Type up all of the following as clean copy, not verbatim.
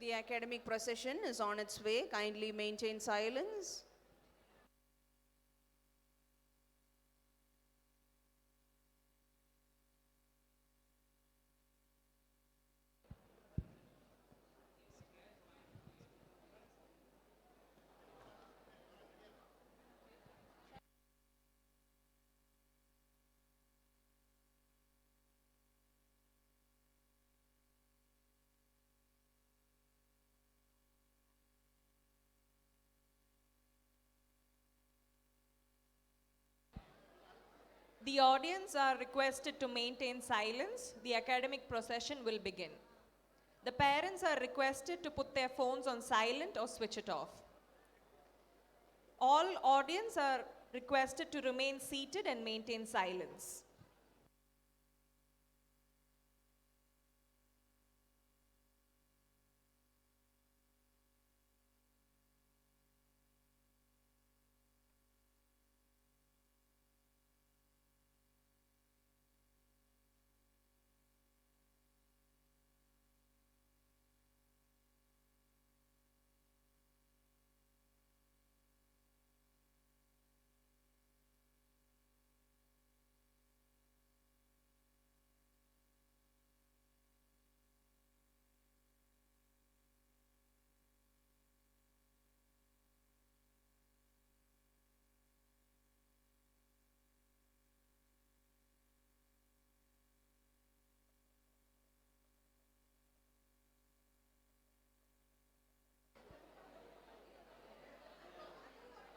The academic procession is on its way. Kindly maintain silence. The audience are requested to maintain silence. The academic procession will begin. The parents are requested to put their phones on silent or switch it off. All audience are requested to remain seated and maintain silence.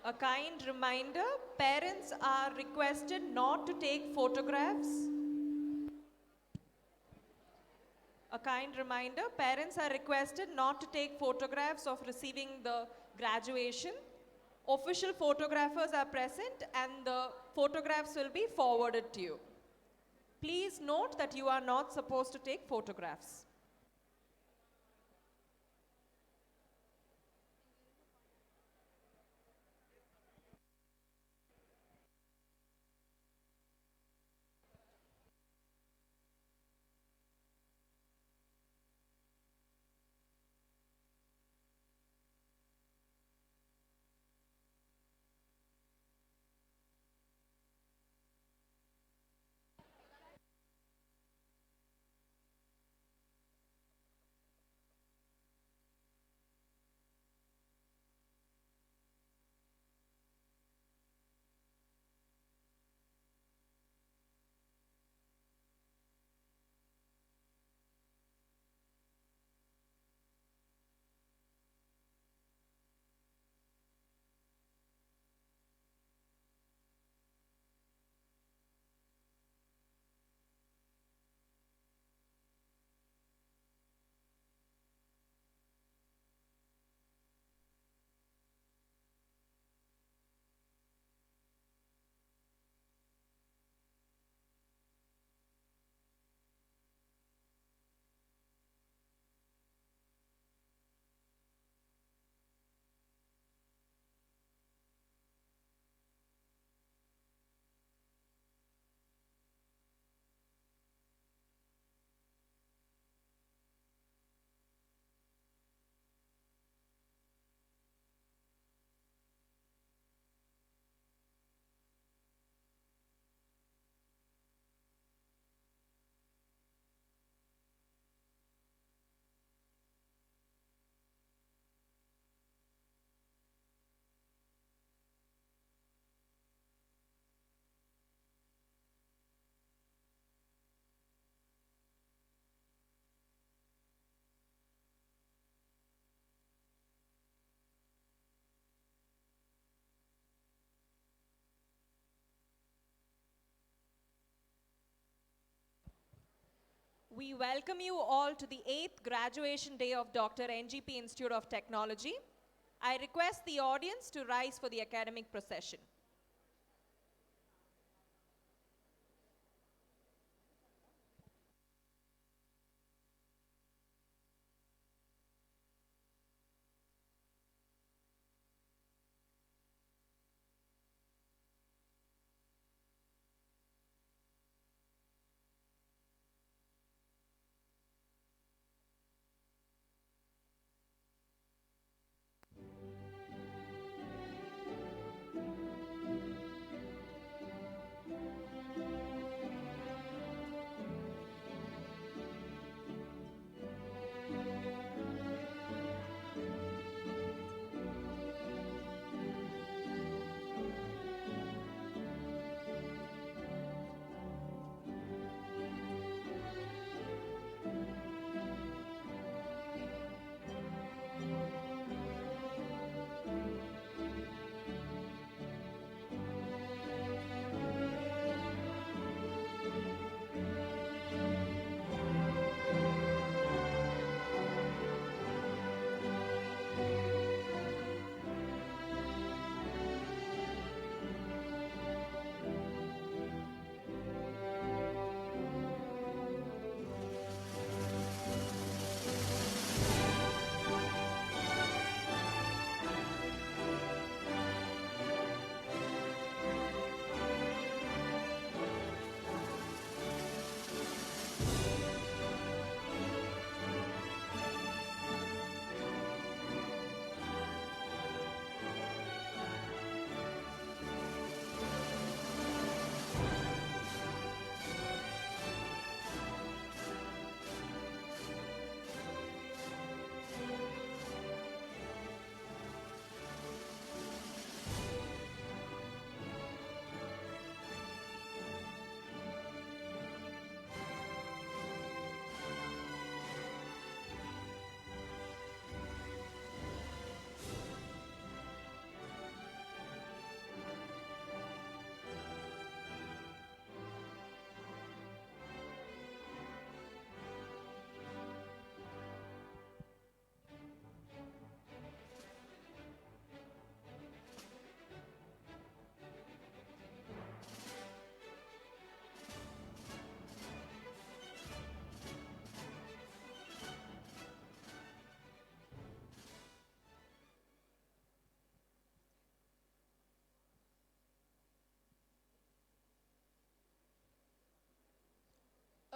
A kind reminder, parents are requested not to take photographs. A kind reminder, parents are requested not to take photographs of receiving the graduation. Official photographers are present and the photographs will be forwarded to you. Please note that you are not supposed to take photographs. We welcome you all to the 8th graduation day of Dr.NGP Institute of Technology. I request the audience to rise for the academic procession.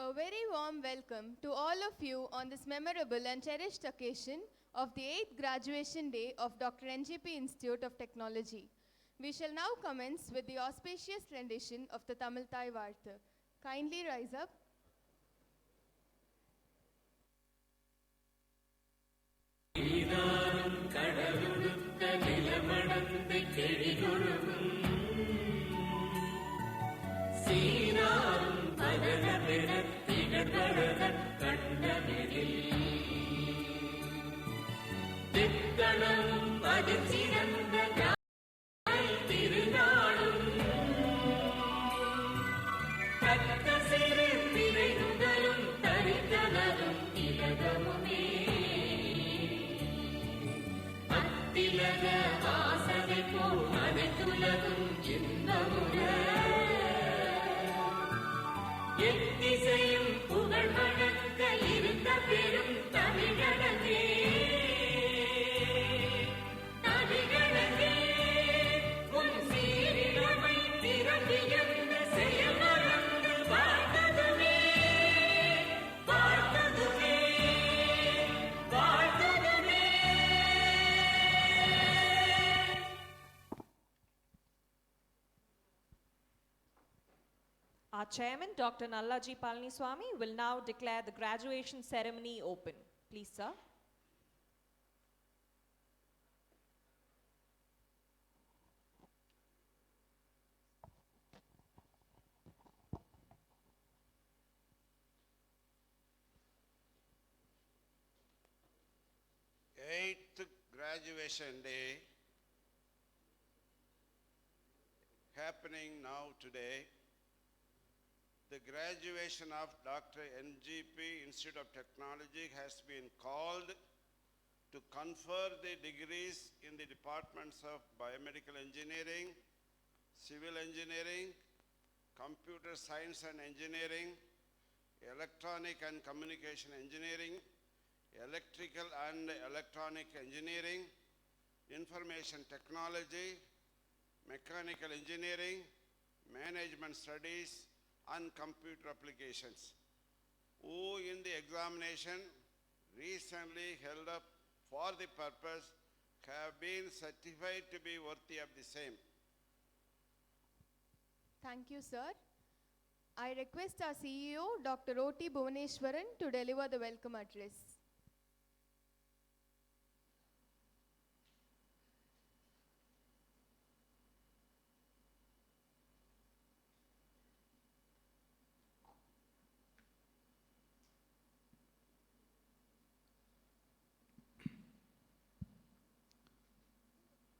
A very warm welcome to all of you on this memorable and cherished occasion of the 8th graduation day of Dr.NGP Institute of Technology. We shall now commence with the auspicious rendition of the Tamil Thai Vartha. Kindly rise up. Our chairman, Dr. N.G.P IT will now declare the graduation ceremony open. Please, sir. Eighth graduation day happening now today. The graduation of Dr.NGP Institute of Technology has been called to confer the degrees in the departments of biomedical engineering, civil engineering, computer science and engineering, electronic and communication engineering, electrical and electronic engineering, information technology, mechanical engineering, management studies, and computer applications, who in the examination recently held up for the purpose have been certified to be worthy of the same. Thank you, sir. I request our CEO, Dr. O.T. Bhuvaneshwaran, to deliver the welcome address.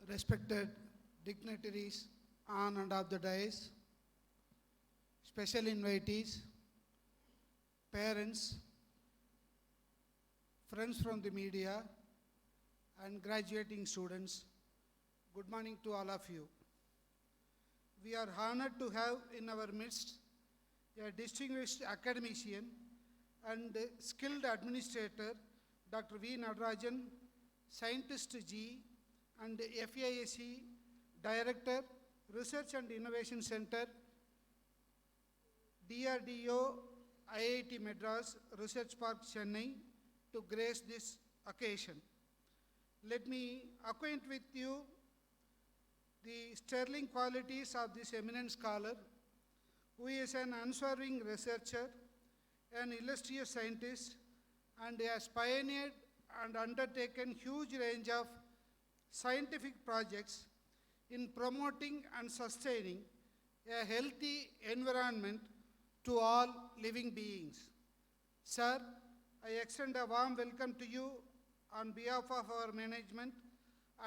Respected dignitaries on and off the dais, special invitees, parents, friends from the media, and graduating students, good morning to all of you. We are honored to have in our midst a distinguished academician and skilled administrator, Dr. V. Nadarajan, Scientist G, and FAIC Director, Research and Innovation Center, DRDO, IIT Madras, Research Park, Chennai, to grace this occasion. Let me acquaint with you the sterling qualities of this eminent scholar, who is an unswerving researcher, an illustrious scientist, and has pioneered and undertaken huge range of scientific projects in promoting and sustaining a healthy environment to all living beings. Sir, I extend a warm welcome to you on behalf of our management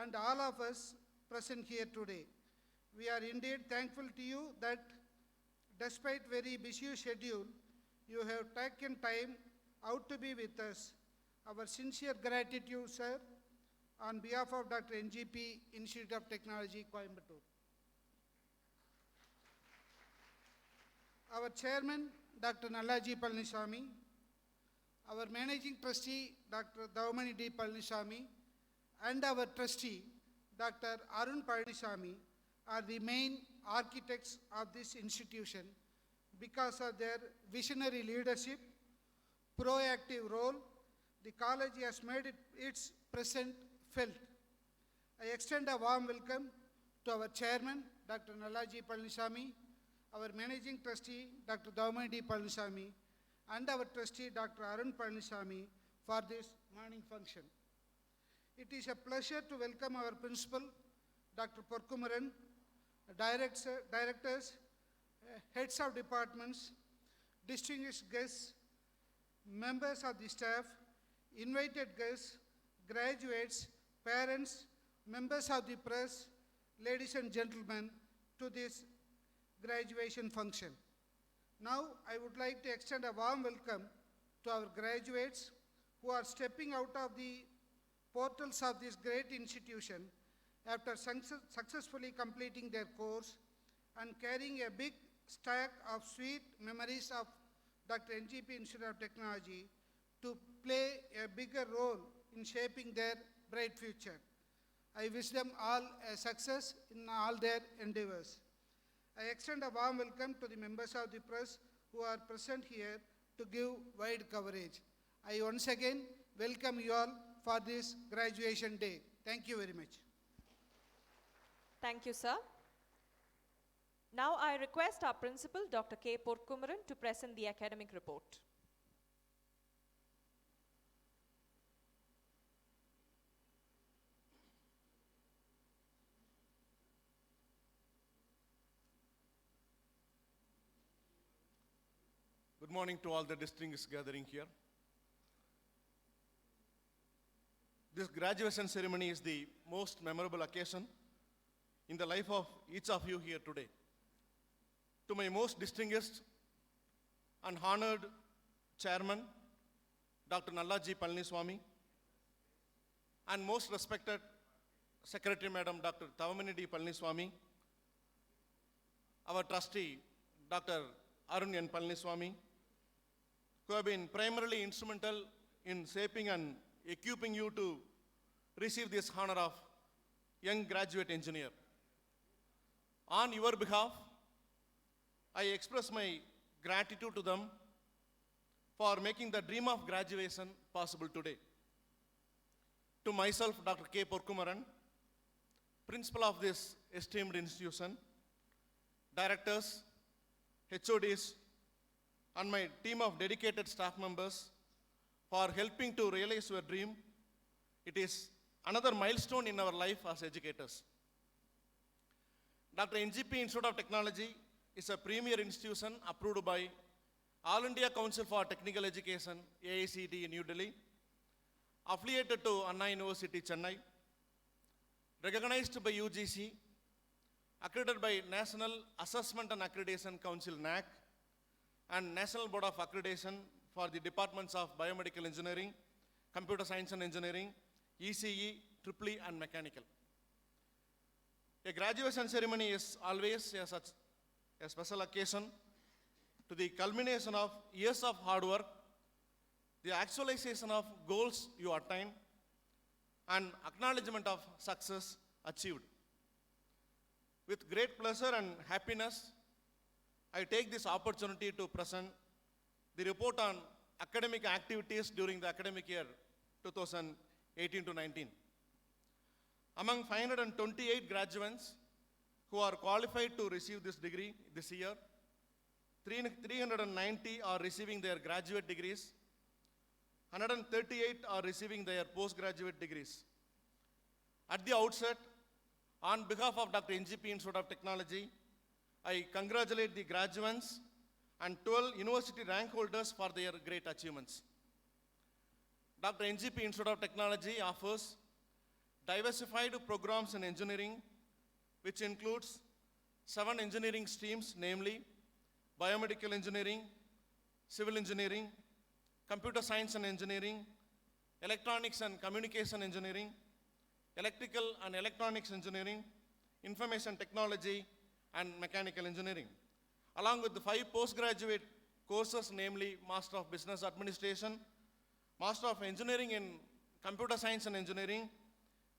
and all of us present here today. We are indeed thankful to you that despite very busy schedule, you have taken time out to be with us. Our sincere gratitude, sir, on behalf of Dr. NGP Institute of Technology, Coimbatore. Our chairman, Dr. N.G.P IT, our managing trustee, Dr. Dhavamani D. Palaniswamy, and our trustee, Dr. Arun Palaniswamy, are the main architects of this institution, Because of their visionary leadership, proactive role, the college has made its presence felt. I extend a warm welcome to our chairman, Dr. Nalaji Palaniswamy, our managing trustee, Dr. Dr.NGP Palaniswamy, and our trustee, Dr. Arun Palaniswamy, for this morning function. It is a pleasure to welcome our principal, Dr. Porkumaran, directors, heads of departments, distinguished guests, members of the staff, invited guests, graduates, parents, members of the press, ladies and gentlemen, to this graduation function. Now, I would like to extend a warm welcome to our graduates who are stepping out of the portals of this great institution after successfully completing their course and carrying a big stack of sweet memories of Dr.NGP Institute of Technology to play a bigger role in shaping their bright future. I wish them all a success in all their endeavors. I extend a warm welcome to the members of the press who are present here to give wide coverage. I once again welcome you all for this graduation day. Thank you very much. Thank you, sir. Now I request our principal, Dr. K. Porkumaran, to present the academic report. Good morning to all the distinguished gathering here. This graduation ceremony is the most memorable occasion in the life of each of you here today. To my most distinguished and honored chairman, Dr. Nalaji Palaniswamy, and most respected Secretary Madam Dr. Tavamanidi Palaniswamy, our trustee, Dr. Arun N. Palaniswamy, who have been primarily instrumental in shaping and equipping you to receive this honor of young graduate engineer. On your behalf, I express my gratitude to them for making the dream of graduation possible today. To myself, Dr. K. Porkumaran, principal of this esteemed institution, directors, HODs, and my team of dedicated staff members for helping to realize your dream. It is another milestone in our life as educators. Dr.NGP Institute of Technology is a premier institution approved by All India Council for Technical Education, AICTE in New Delhi, affiliated to Anna University, Chennai, recognized by UGC, accredited by National Assessment and Accreditation Council, NAC, and National Board of Accreditation for the departments of Biomedical Engineering, Computer Science and Engineering, ECE, EEE, and Mechanical. A graduation ceremony is always a special occasion to the culmination of years of hard work, the actualization of goals you attain, and acknowledgement of success achieved. With great pleasure and happiness, I take this opportunity to present the report on academic activities during the academic year 2018 to 19. Among 528 graduates who are qualified to receive this degree this year, 390 are receiving their graduate degrees, 138 are receiving their postgraduate degrees. At the outset, on behalf of Dr.NGP Institute of Technology, I congratulate the graduates and 12 university rank holders for their great achievements. Dr.NGP Institute of Technology offers diversified programs in engineering, which includes 7 engineering streams, namely biomedical engineering, civil engineering, computer science and engineering, electronics and communication engineering, electrical and electronics engineering, information technology, and mechanical engineering, along with the 5 postgraduate courses, namely Master of Business Administration, Master of Engineering in Computer Science and Engineering,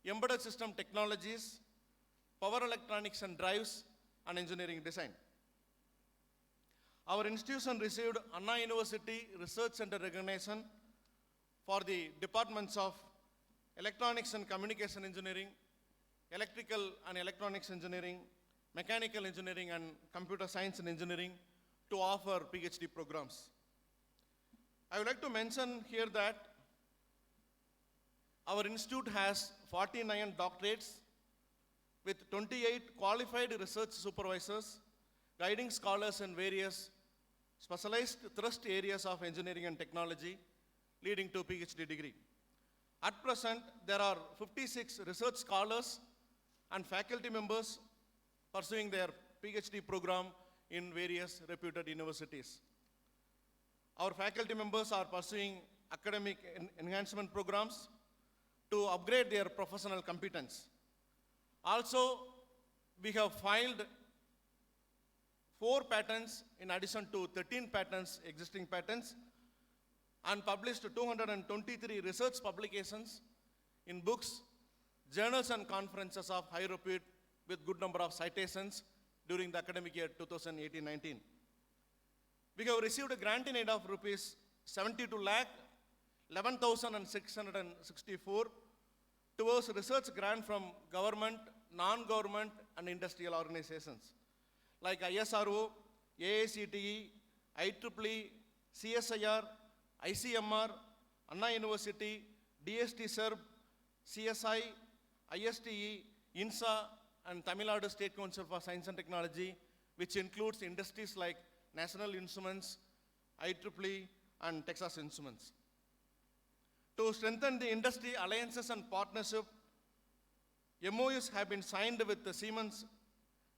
Embedded System Technologies, Power Electronics and Drives, and Engineering Design. Our institution received Anna University Research Center recognition for the departments of Electronics and Communication Engineering, Electrical and Electronics Engineering, Mechanical Engineering and Computer Science and Engineering to offer PhD programs. I would like to mention here that our institute has 49 doctorates with 28 qualified research supervisors, guiding scholars in various specialized thrust areas of engineering and technology, leading to PhD degree. At present, there are 56 research scholars and faculty members pursuing their PhD program in various reputed universities. Our faculty members are pursuing academic enhancement programs to upgrade their professional competence. Also, we have filed 4 patents in addition to 13 patents, existing patents, and published 223 research publications in books, journals and conferences of high repute with good number of citations during the academic year 2018-19. We have received a grant in aid of rupees 72 lakh 11,664 towards research grant from government, non-government and industrial organizations like ISRO, AICTE, IEEE, CSIR, ICMR, Anna University, DST SERB, CSI, ISTE, INSA and Tamil Nadu State Council for Science and Technology, which includes industries like National Instruments, IEEE and Texas Instruments. To strengthen the industry alliances and partnership, MOUs have been signed with the Siemens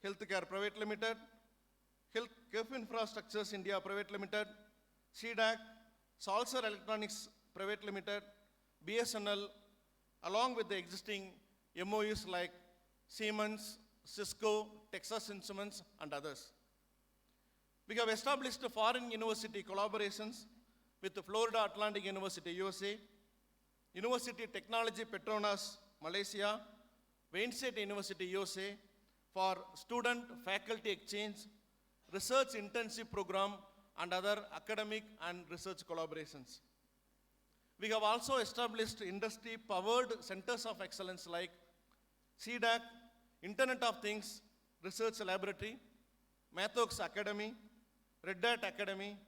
Healthcare Private Limited, Kef Infrastructures India Private Limited, CDAC, Salser Electronics Private Limited, BSNL, along with the existing MOUs like Siemens, Cisco, Texas Instruments, and others. We have established foreign university collaborations with the Florida Atlantic University, USA, University Technology Petronas, Malaysia, Wayne State University, USA, for student faculty exchange, research intensive program, and other academic and research collaborations. We have also established industry-powered centers of excellence like CDAC, Internet of Things Research Laboratory, Mathox Academy, Red Hat Academy,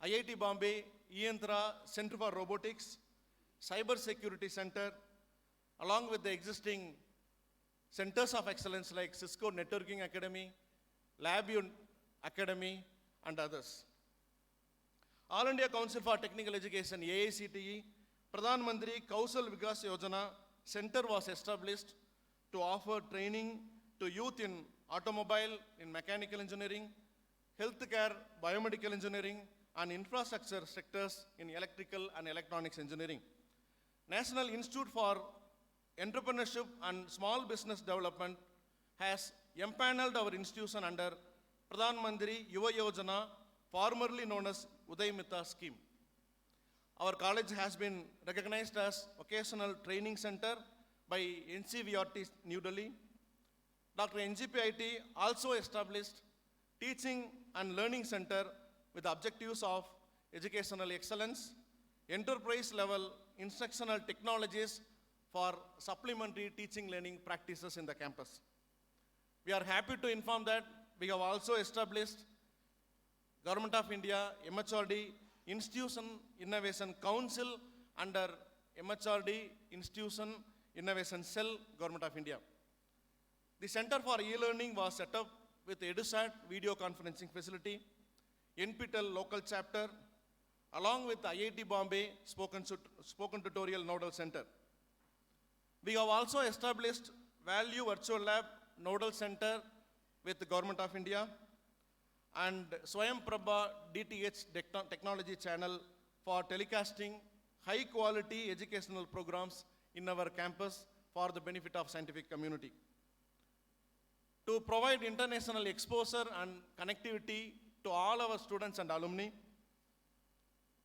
IIT Bombay, Iyentra Center for Robotics, Cyber Security Center, along with the existing centers of excellence like Cisco Networking Academy, LabU Academy, and others. All India Council for Technical Education, AICTE, Pradhan Mantri Kausal Vikas Yojana Center was established to offer training to youth in automobile, in mechanical engineering, healthcare, biomedical engineering, and infrastructure sectors in electrical and electronics engineering. National Institute for Entrepreneurship and Small Business Development has empaneled our institution under Pradhan Mantri Yuva Yojana, formerly known as Udaymita scheme. Our college has been recognized as Vocational Training Center by NCVRT New Delhi. Dr.NGP IT also established Teaching and Learning Center with objectives of educational excellence, enterprise level instructional technologies for supplementary teaching learning practices in the campus. We are happy to inform that we have also established Government of India MHRD Institution Innovation Council under MHRD Institution Innovation Cell, Government of India. The Center for E-Learning was set up with EduSat video conferencing facility, NPTEL local chapter, along with IIT Bombay Spoken Tutorial Nodal Center. We have also established Value Virtual Lab Nodal Center with the Government of India and Swayam Prabha DTH Technology Channel for telecasting high quality educational programs in our campus for the benefit of scientific community. To provide international exposure and connectivity to all our students and alumni,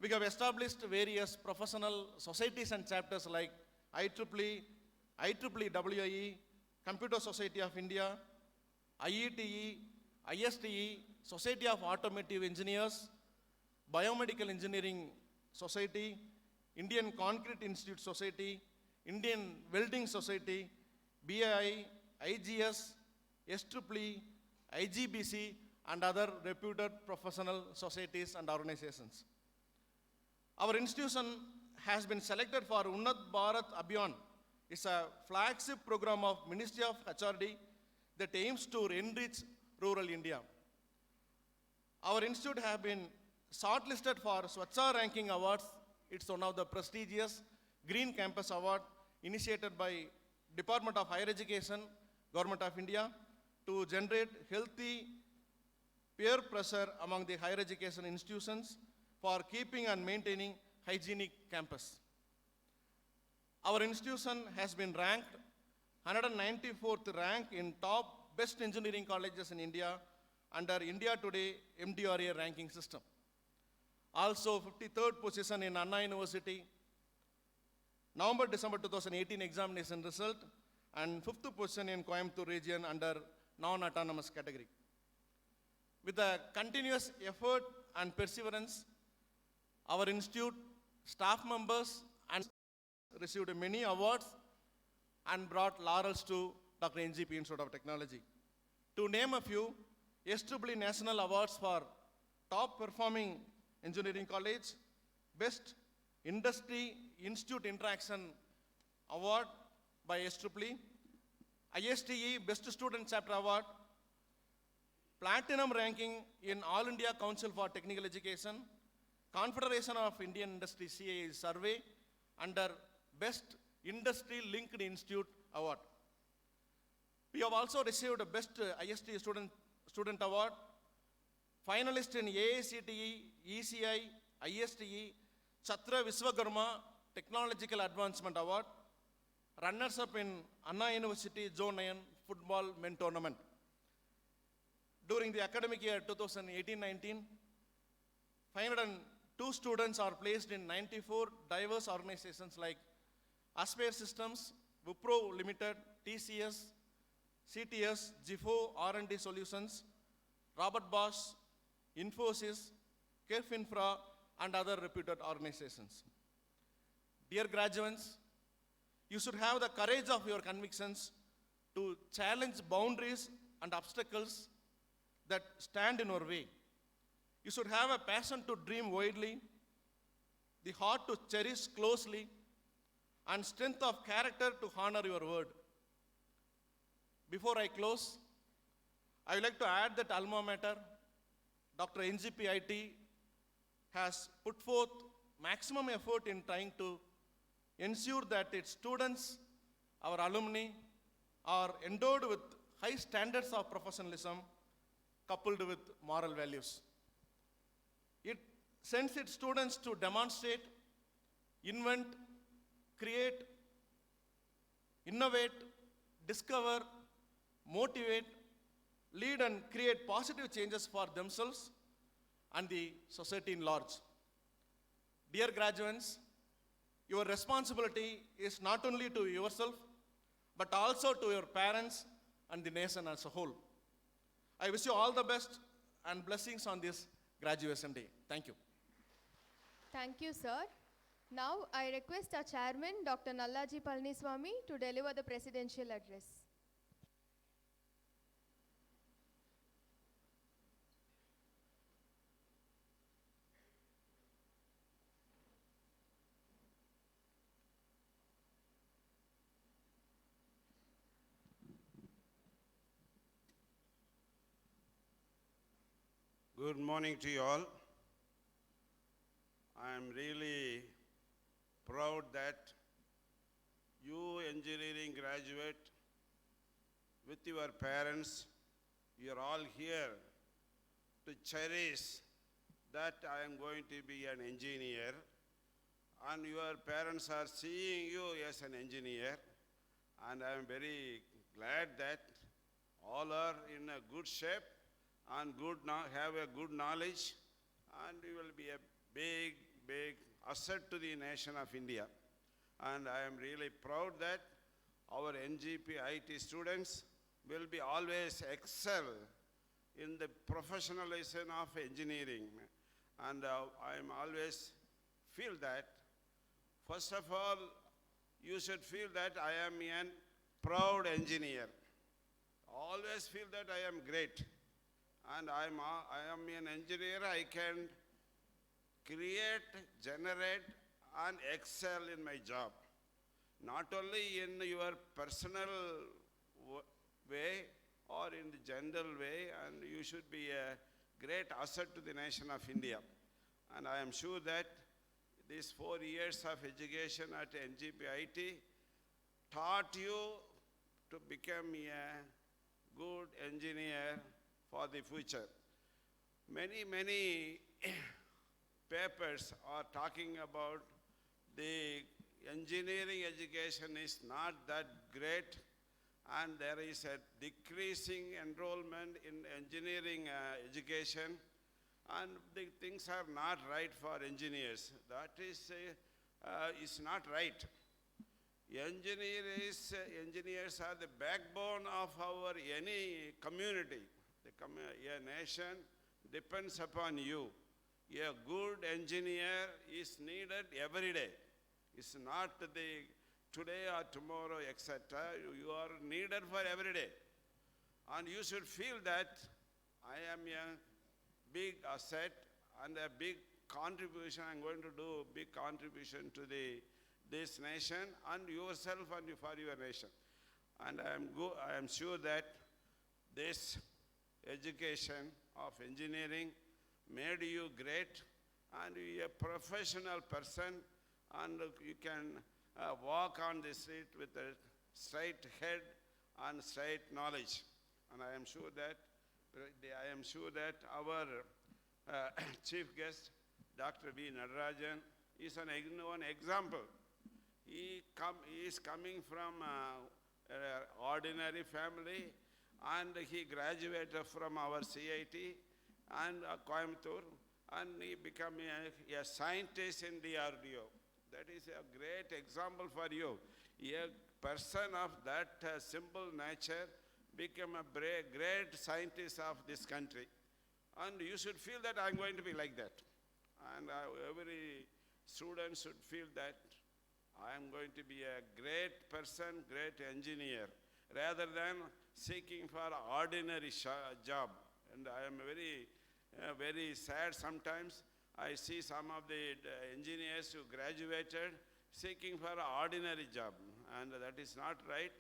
we have established various professional societies and chapters like IEEE, IEEE WIE, Computer Society of India, IETE, ISTE, Society of Automotive Engineers, Biomedical Engineering Society, Indian Concrete Institute Society, Indian Welding Society, BII, IGS, SEEE, IGBC, and other reputed professional societies and organizations. Our institution has been selected for Unnat Bharat Abhiyan. It's a flagship program of Ministry of HRD that aims to enrich rural India. Our institute has been shortlisted for Swachha Ranking Awards. It's one of the prestigious Green Campus Award initiated by Department of Higher Education, Government of India, to generate healthy peer pressure among the higher education institutions for keeping and maintaining hygienic campus. Our institution has been ranked 194th rank in top best engineering colleges in India under India Today MDRA ranking system. Also 53rd position in Anna University, November-December 2018 examination result, and 5th position in Coimbatore region under non-autonomous category. With the continuous effort and perseverance, our institute, staff members, and received many awards and brought laurels to Dr.NGP Institute of Technology. To name a few, SEEE National Awards for Top Performing Engineering College, Best Industry Institute Interaction Award by SEEE, ISTE Best Student Chapter Award, Platinum ranking in All India Council for Technical Education, Confederation of Indian Industry CAE survey under Best Industry Linked Institute Award. We have also received a Best ISTE Student Award, finalist in AICTE, ECI, ISTE, Chhatra Viswakarma Technological Advancement Award, runners-up in Anna University Zone 9 Football Men Tournament. During the academic year 2018-19, 502 students are placed in 94 diverse organizations like Aspire Systems, Wipro Limited, TCS, CTS, GIFO R&D Solutions, Robert Bosch, Infosys, Kerf Infra, and other reputed organizations. Dear graduates, you should have the courage of your convictions to challenge boundaries and obstacles that stand in your way. You should have a passion to dream widely, the heart to cherish closely, and strength of character to honor your word. Before I close, I would like to add that alma mater, Dr.NGP IT, has put forth maximum effort in trying to ensure that its students, our alumni, are endowed with high standards of professionalism coupled with moral values. It sends its students to demonstrate, invent, create, innovate, discover, motivate, lead and create positive changes for themselves and the society in large. Dear graduates, your responsibility is not only to yourself, but also to your parents and the nation as a whole. I wish you all the best and blessings on this graduation day. Thank you. Thank you, sir. Now, I request our chairman, Dr. Nallaji Palaniswamy, to deliver the presidential address. Good morning to you all. I am really proud that you engineering graduate with your parents, you are all here to cherish that I am going to be an engineer, and your parents are seeing you as an engineer, and I am very glad that all are in a good shape and have a good knowledge, and you will be a big asset to the nation of India. And I am really proud that our NGP IT students will be always excel in the professionalization of engineering. And I'm always feel that, first of all, you should feel that I am a proud engineer. Always feel that I am great. And I am an engineer. I can create, generate, and excel in my job. Not only in your personal way or in the general way, and you should be a great asset to the nation of India. And I am sure that these 4 years of education at NGP IT taught you to become a good engineer for the future. Many papers are talking about the engineering education is not that great, and there is a decreasing enrollment in engineering education, and the things are not right for engineers. That is not right. Engineers are the backbone of our any community. A nation depends upon you. A good engineer is needed every day. It's not the today or tomorrow, etc. You are needed for every day. And you should feel that I am a big asset and a big contribution. I'm going to do a big contribution to this nation and yourself and for your nation. And I am sure that this education of engineering made you great and you a professional person, and you can walk on the street with a straight head and straight knowledge. And I am sure that our chief guest, Dr. V. Nadarajan, is one example. He is coming from an ordinary family, and he graduated from our CIT and Coimbatore, and he became a scientist in DRDO. That is a great example for you. A person of that simple nature became a great scientist of this country. And you should feel that I'm going to be like that. And every student should feel that I am going to be a great person, great engineer, rather than seeking for an ordinary job. And I am very sad sometimes. I see some of the engineers who graduated seeking for an ordinary job, and that is not right.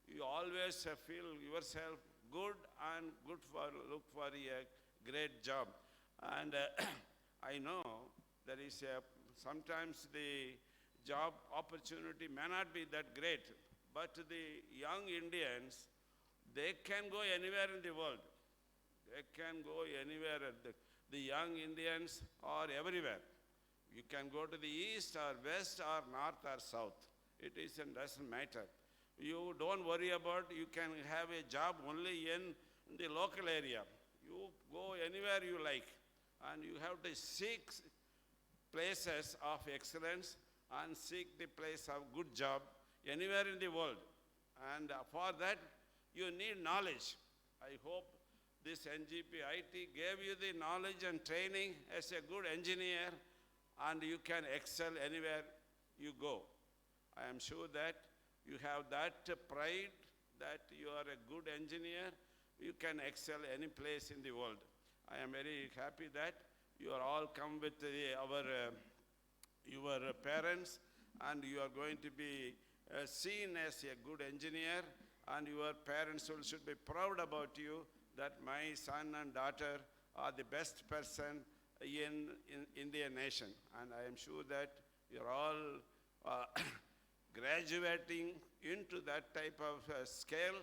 You always feel yourself good and look for a great job. And I know there is sometimes the job opportunity may not be that great, but the young Indians, they can go anywhere in the world. They can go anywhere. The young Indians are everywhere. You can go to the east or west or north or south. It doesn't matter. You don't worry about, you can have a job only in the local area. You go anywhere you like, and you have to seek places of excellence and seek the place of good job anywhere in the world. And for that, you need knowledge. I hope this NGP IT gave you the knowledge and training as a good engineer, and you can excel anywhere you go. I am sure that you have that pride that you are a good engineer. You can excel any place in the world. I am very happy that you are all come with your parents, and you are going to be seen as a good engineer, and your parents should be proud about you that my son and daughter are the best person in Indian nation. And I am sure that you're all graduating into that type of scale,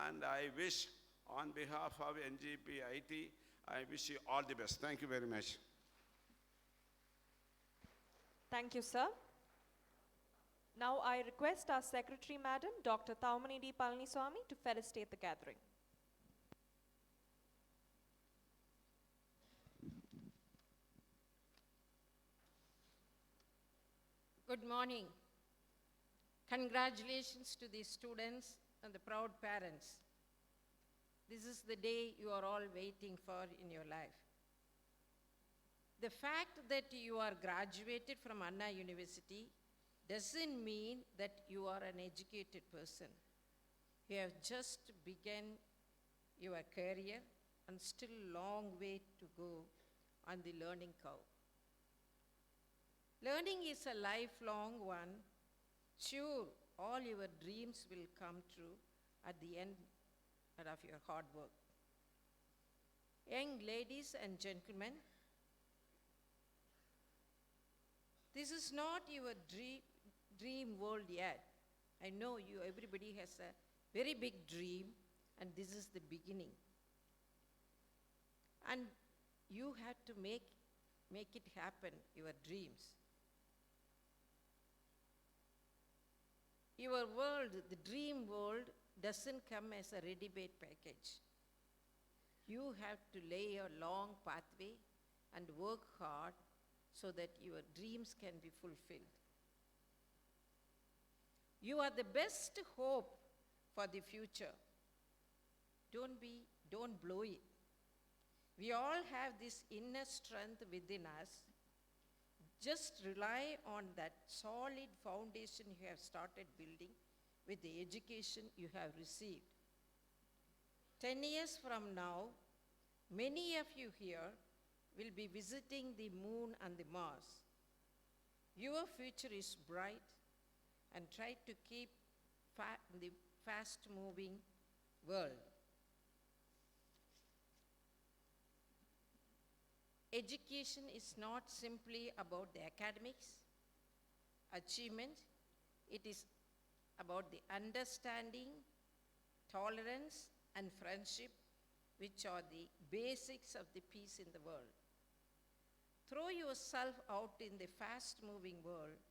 and I wish on behalf of NGP IT, I wish you all the best. Thank you very much. Thank you, sir. Now I request our Secretary Madam, Dr. Taumani D. Palaniswamy, to felicitate the gathering. Good morning. Congratulations to the students and the proud parents. This is the day you are all waiting for in your life. The fact that you are graduated from Anna University doesn't mean that you are an educated person. You have just begun your career and still long way to go on the learning curve. Learning is a lifelong one. Sure, all your dreams will come true at the end of your hard work. Young ladies and gentlemen, this is not your dream world yet. I know everybody has a very big dream, and this is the beginning. And you have to make it happen, your dreams. Your world, the dream world, doesn't come as a ready-made package. You have to lay a long pathway and work hard so that your dreams can be fulfilled. You are the best hope for the future. Don't blow it. We all have this inner strength within us. Just rely on that solid foundation you have started building with the education you have received. 10 years from now, many of you here will be visiting the moon and the Mars. Your future is bright, and try to keep the fast-moving world. Education is not simply about the academics, achievement. It is about the understanding, tolerance, and friendship, which are the basics of the peace in the world. Throw yourself out in the fast-moving world.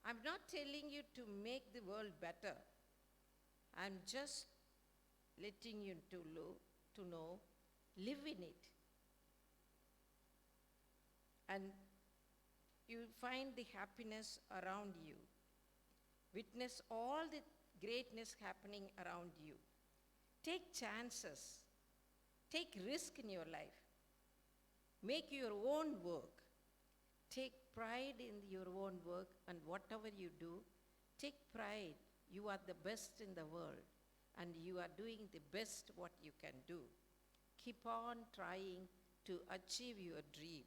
I'm not telling you to make the world better. I'm just letting you to know, live in it. And you find the happiness around you. Witness all the greatness happening around you. Take chances. Take risk in your life. Make your own work. Take pride in your own work, and whatever you do, take pride. You are the best in the world, and you are doing the best what you can do. Keep on trying to achieve your dream.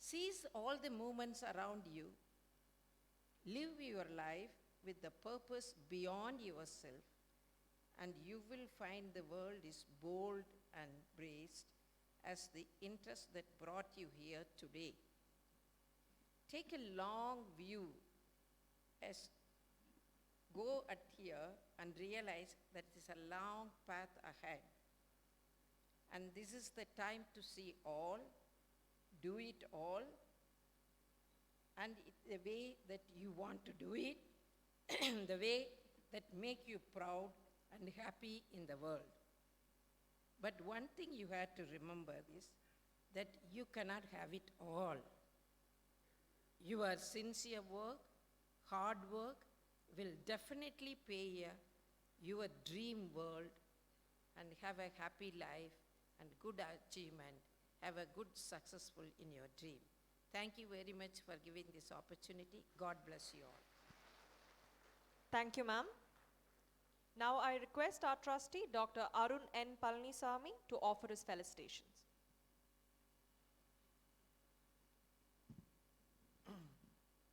Seize all the moments around you. Live your life with the purpose beyond yourself, and you will find the world is bold and braced as the interest that brought you here today. Take a long view as go at here and realize that there's a long path ahead. And this is the time to see all, do it all, and the way that you want to do it, the way that make you proud and happy in the world. But one thing you have to remember is that you cannot have it all. Your sincere work, hard work will definitely pay your dream world and have a happy life and good achievement. Have a good successful in your dream. Thank you very much for giving this opportunity. God bless you all. Thank you, ma'am. Now I request our trustee, Dr. Arun N. Palanisamy, to offer his felicitations.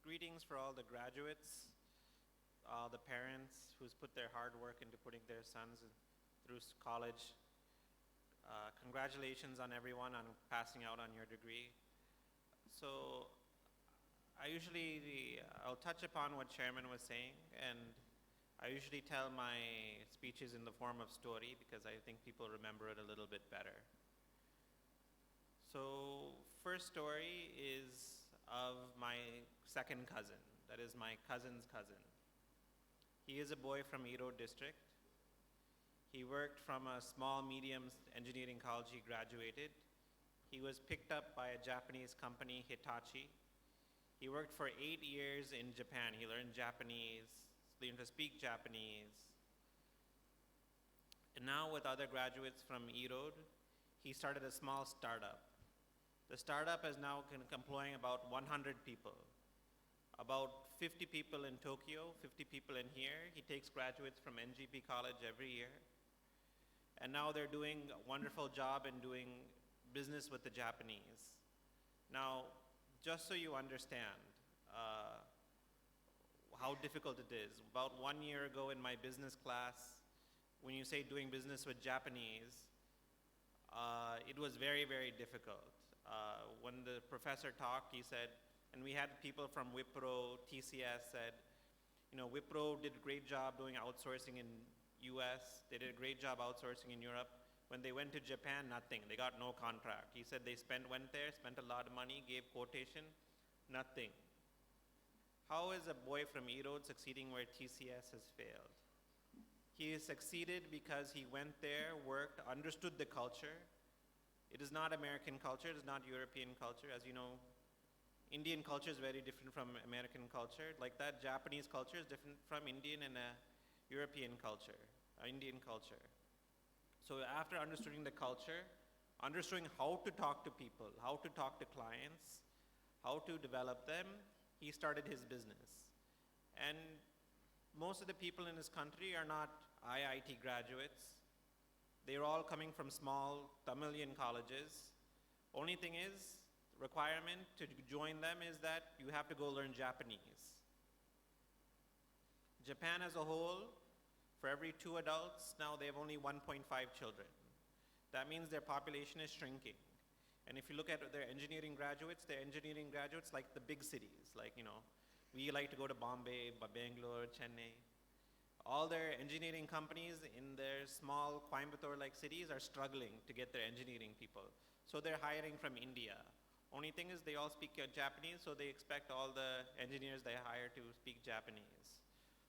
Greetings for all the graduates, all the parents who's put their hard work into putting their sons through college. Congratulations on everyone on passing out on your degree. So I'll touch upon what Chairman was saying, and I usually tell my speeches in the form of story because I think people remember it a little bit better. So first story is of my second cousin, that is my cousin's cousin. He is a boy from Erode district. He worked from a small medium engineering college he graduated. He was picked up by a Japanese company, Hitachi. He worked for 8 years in Japan. He learned Japanese, learned to speak Japanese. And now with other graduates from Erode, he started a small startup. The startup is now employing about 100 people. About 50 people in Tokyo, 50 people in here. He takes graduates from NGP College every year. And now they're doing a wonderful job in doing business with the Japanese. Now, just so you understand how difficult it is, about 1 year ago in my business class, when you say doing business with Japanese, it was very, very difficult. When the professor talked, he said, and we had people from Wipro, TCS said, you know, Wipro did a great job doing outsourcing in US, they did a great job outsourcing in Europe. When they went to Japan, nothing, they got no contract. He said they went there, spent a lot of money, gave quotation, nothing. How is a boy from Erode succeeding where TCS has failed? He has succeeded because he went there, worked, understood the culture. It is not American culture, it is not European culture. As you know, Indian culture is very different from American culture. Like that, Japanese culture is different from Indian and European culture, Indian culture. So after understanding the culture, understanding how to talk to people, how to talk to clients, how to develop them, he started his business. And most of the people in this country are not IIT graduates. They're all coming from small Tamilian colleges. Only thing is, requirement to join them is that you have to go learn Japanese. Japan as a whole, for every 2 adults, now they have only 1.5 children. That means their population is shrinking. And if you look at their engineering graduates like the big cities, like, you know, we like to go to Bombay, Bangalore, Chennai. All their engineering companies in their small Coimbatore-like cities are struggling to get their engineering people. So they're hiring from India. Only thing is they all speak Japanese, so they expect all the engineers they hire to speak Japanese.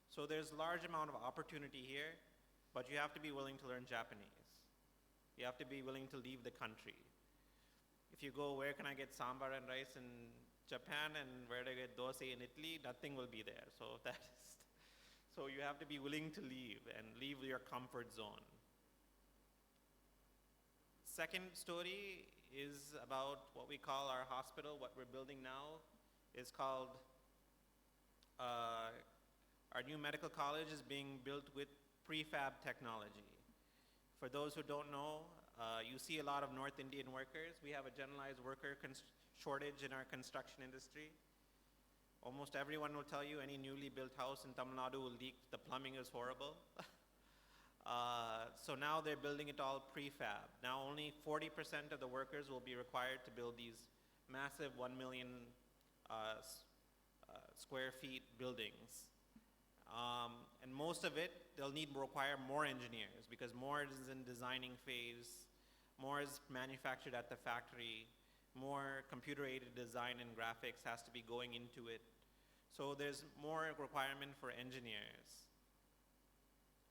So there's a large amount of opportunity here, but you have to be willing to learn Japanese. You have to be willing to leave the country. If you go, where can I get sambar and rice in Japan and where do I get dosa in Italy, nothing will be there. So you have to be willing to leave and leave your comfort zone. Second story is about what we call our hospital. What we're building now is called, our new medical college is being built with prefab technology. For those who don't know, you see a lot of North Indian workers. We have a generalized worker shortage in our construction industry. Almost everyone will tell you any newly built house in Tamil Nadu will leak, the plumbing is horrible. So now they're building it all prefab. Now only 40% of the workers will be required to build these massive 1 million square feet buildings. And most of it, they'll require more engineers because more is in designing phase, more is manufactured at the factory, more computer-aided design and graphics has to be going into it. So there's more requirement for engineers.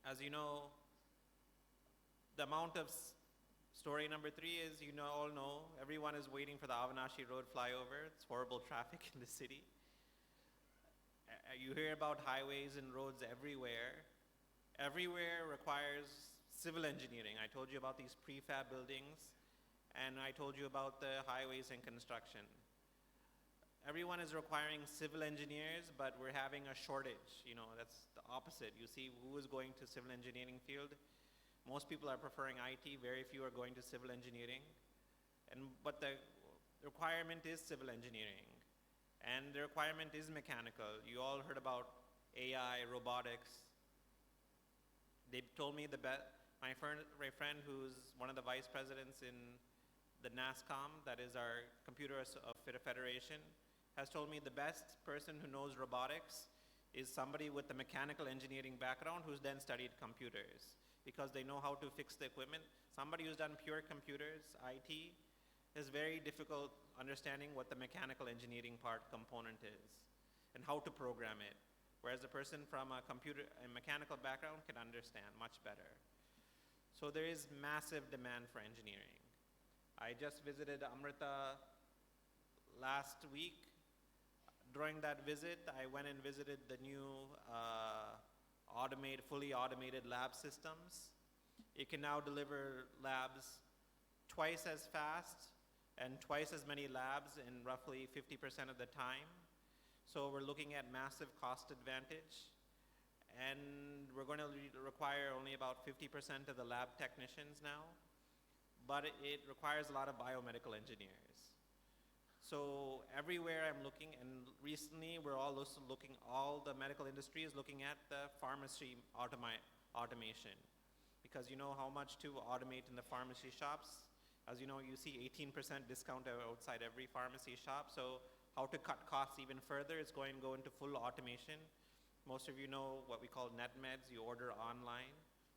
As you know, the amount of story number 3 is, you know, all know, everyone is waiting for the Avanashi Road flyover. It's horrible traffic in the city. You hear about highways and roads everywhere. Everywhere requires civil engineering. I told you about these prefab buildings, and I told you about the highways and construction. Everyone is requiring civil engineers, but we're having a shortage. You know, that's the opposite. You see who is going to civil engineering field. Most people are preferring IT, very few are going to civil engineering. But the requirement is civil engineering. And the requirement is mechanical. You all heard about AI, robotics. They told me my friend who's one of the vice presidents in the NASCOM, that is our Computer Federation, has told me the best person who knows robotics is somebody with a mechanical engineering background who's then studied computers, because they know how to fix the equipment. Somebody who's done pure computers, IT, is very difficult understanding what the mechanical engineering component is and how to program it, whereas a person from a mechanical background can understand much better. So there is massive demand for engineering. I just visited Amrita last week. During that visit, I went and visited the new fully automated lab systems. It can now deliver labs twice as fast and twice as many labs in roughly 50% of the time. So we're looking at massive cost advantage. And we're going to require only about 50% of the lab technicians now, but it requires a lot of biomedical engineers. So everywhere I'm looking, and recently we're all also looking, all the medical industry is looking at the pharmacy automation. Because you know how much to automate in the pharmacy shops. As you know, you see 18% discount outside every pharmacy shop. So how to cut costs even further is going to go into full automation. Most of you know what we call net meds. You order online.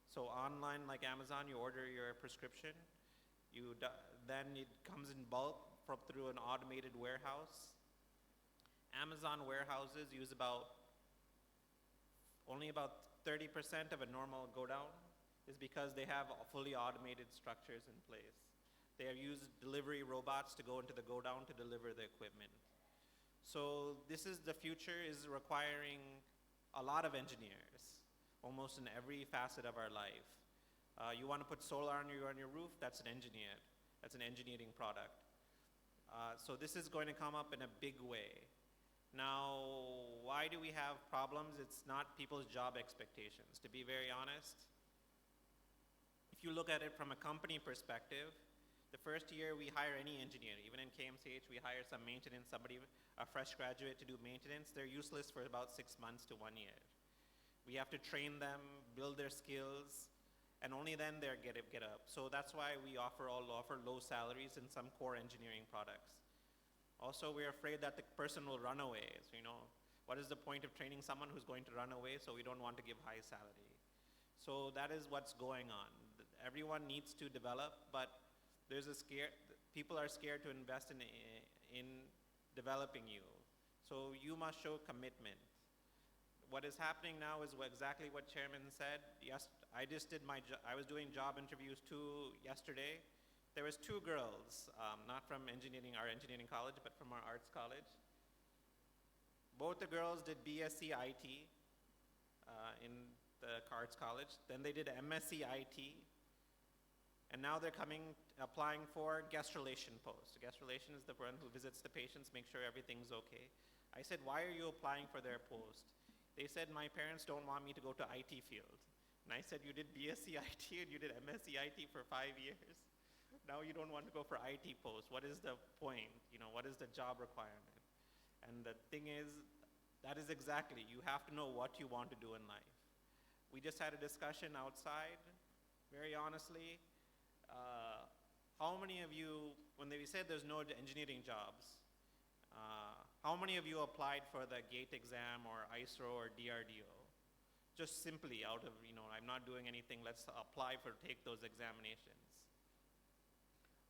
So online, like Amazon, you order your prescription. Then it comes in bulk through an automated warehouse. Amazon warehouses use only about 30% of a normal go down, is because they have fully automated structures in place. They have used delivery robots to go into the go down to deliver the equipment. So this is the future, is requiring a lot of engineers, almost in every facet of our life. You want to put solar on your roof, that's an engineering product. So this is going to come up in a big way. Now, why do we have problems? It's not people's job expectations. To be very honest, if you look at it from a company perspective, the first year we hire any engineer, even in KMCH, we hire some maintenance, a fresh graduate to do maintenance. They're useless for about 6 months to 1 year. We have to train them, build their skills, and only then they get up. So that's why we offer low salaries in some core engineering products. Also, we're afraid that the person will run away. So, what is the point of training someone who's going to run away? So we don't want to give high salary. So that is what's going on. Everyone needs to develop, but people are scared to invest in developing you. So you must show commitment. What is happening now is exactly what Chairman said. Yes, I was doing job interviews yesterday. There was 2 girls, not from our engineering college, but from our arts college. Both the girls did BSc IT in the arts college. Then they did MSc IT. And now they're applying for guest relation posts. Guest relation is the one who visits the patients, make sure everything's okay. I said, why are you applying for their post? They said, my parents don't want me to go to IT field. And I said, you did BSc IT and you did MSc IT for 5 years. Now you don't want to go for IT post. What is the point? What is the job requirement? And the thing is, that is exactly, you have to know what you want to do in life. We just had a discussion outside, very honestly. How many of you, when they said there's no engineering jobs, how many of you applied for the GATE exam or ISRO or DRDO? Just simply out of, I'm not doing anything, let's apply take those examinations.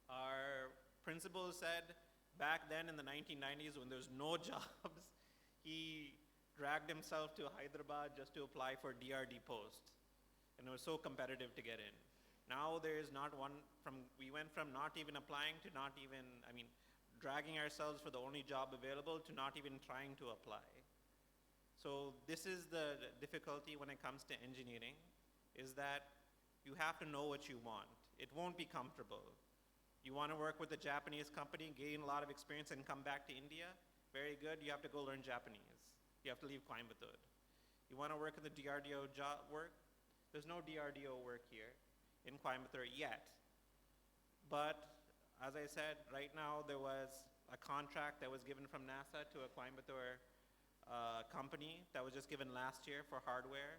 Our principal said back then in the 1990s when there's no jobs, he dragged himself to Hyderabad just to apply for DRD post. And it was so competitive to get in. Now there is not one we went from not even applying to dragging ourselves for the only job available to not even trying to apply. So this is the difficulty when it comes to engineering, is that you have to know what you want. It won't be comfortable. You want to work with a Japanese company, gain a lot of experience and come back to India? Very good, you have to go learn Japanese. You have to leave Coimbatore. You want to work in the DRDO work? There's no DRDO work here in Coimbatore yet. But as I said, right now there was a contract that was given from NASA to a Coimbatore company that was just given last year for hardware,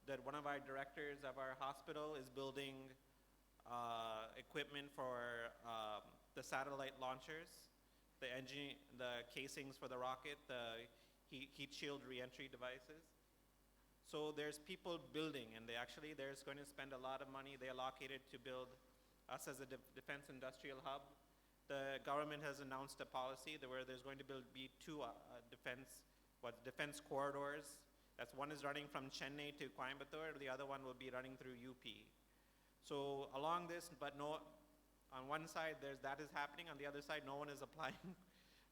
that one of our directors of our hospital is building equipment for the satellite launchers, the casings for the rocket, the heat shield reentry devices. So there's people building, and there's going to spend a lot of money. They allocated to build us as a defense industrial hub. The government has announced a policy where there's going to be 2 defense corridors. One is running from Chennai to Coimbatore, the other one will be running through UP. So along this, but on one side that is happening, on the other side no one is applying,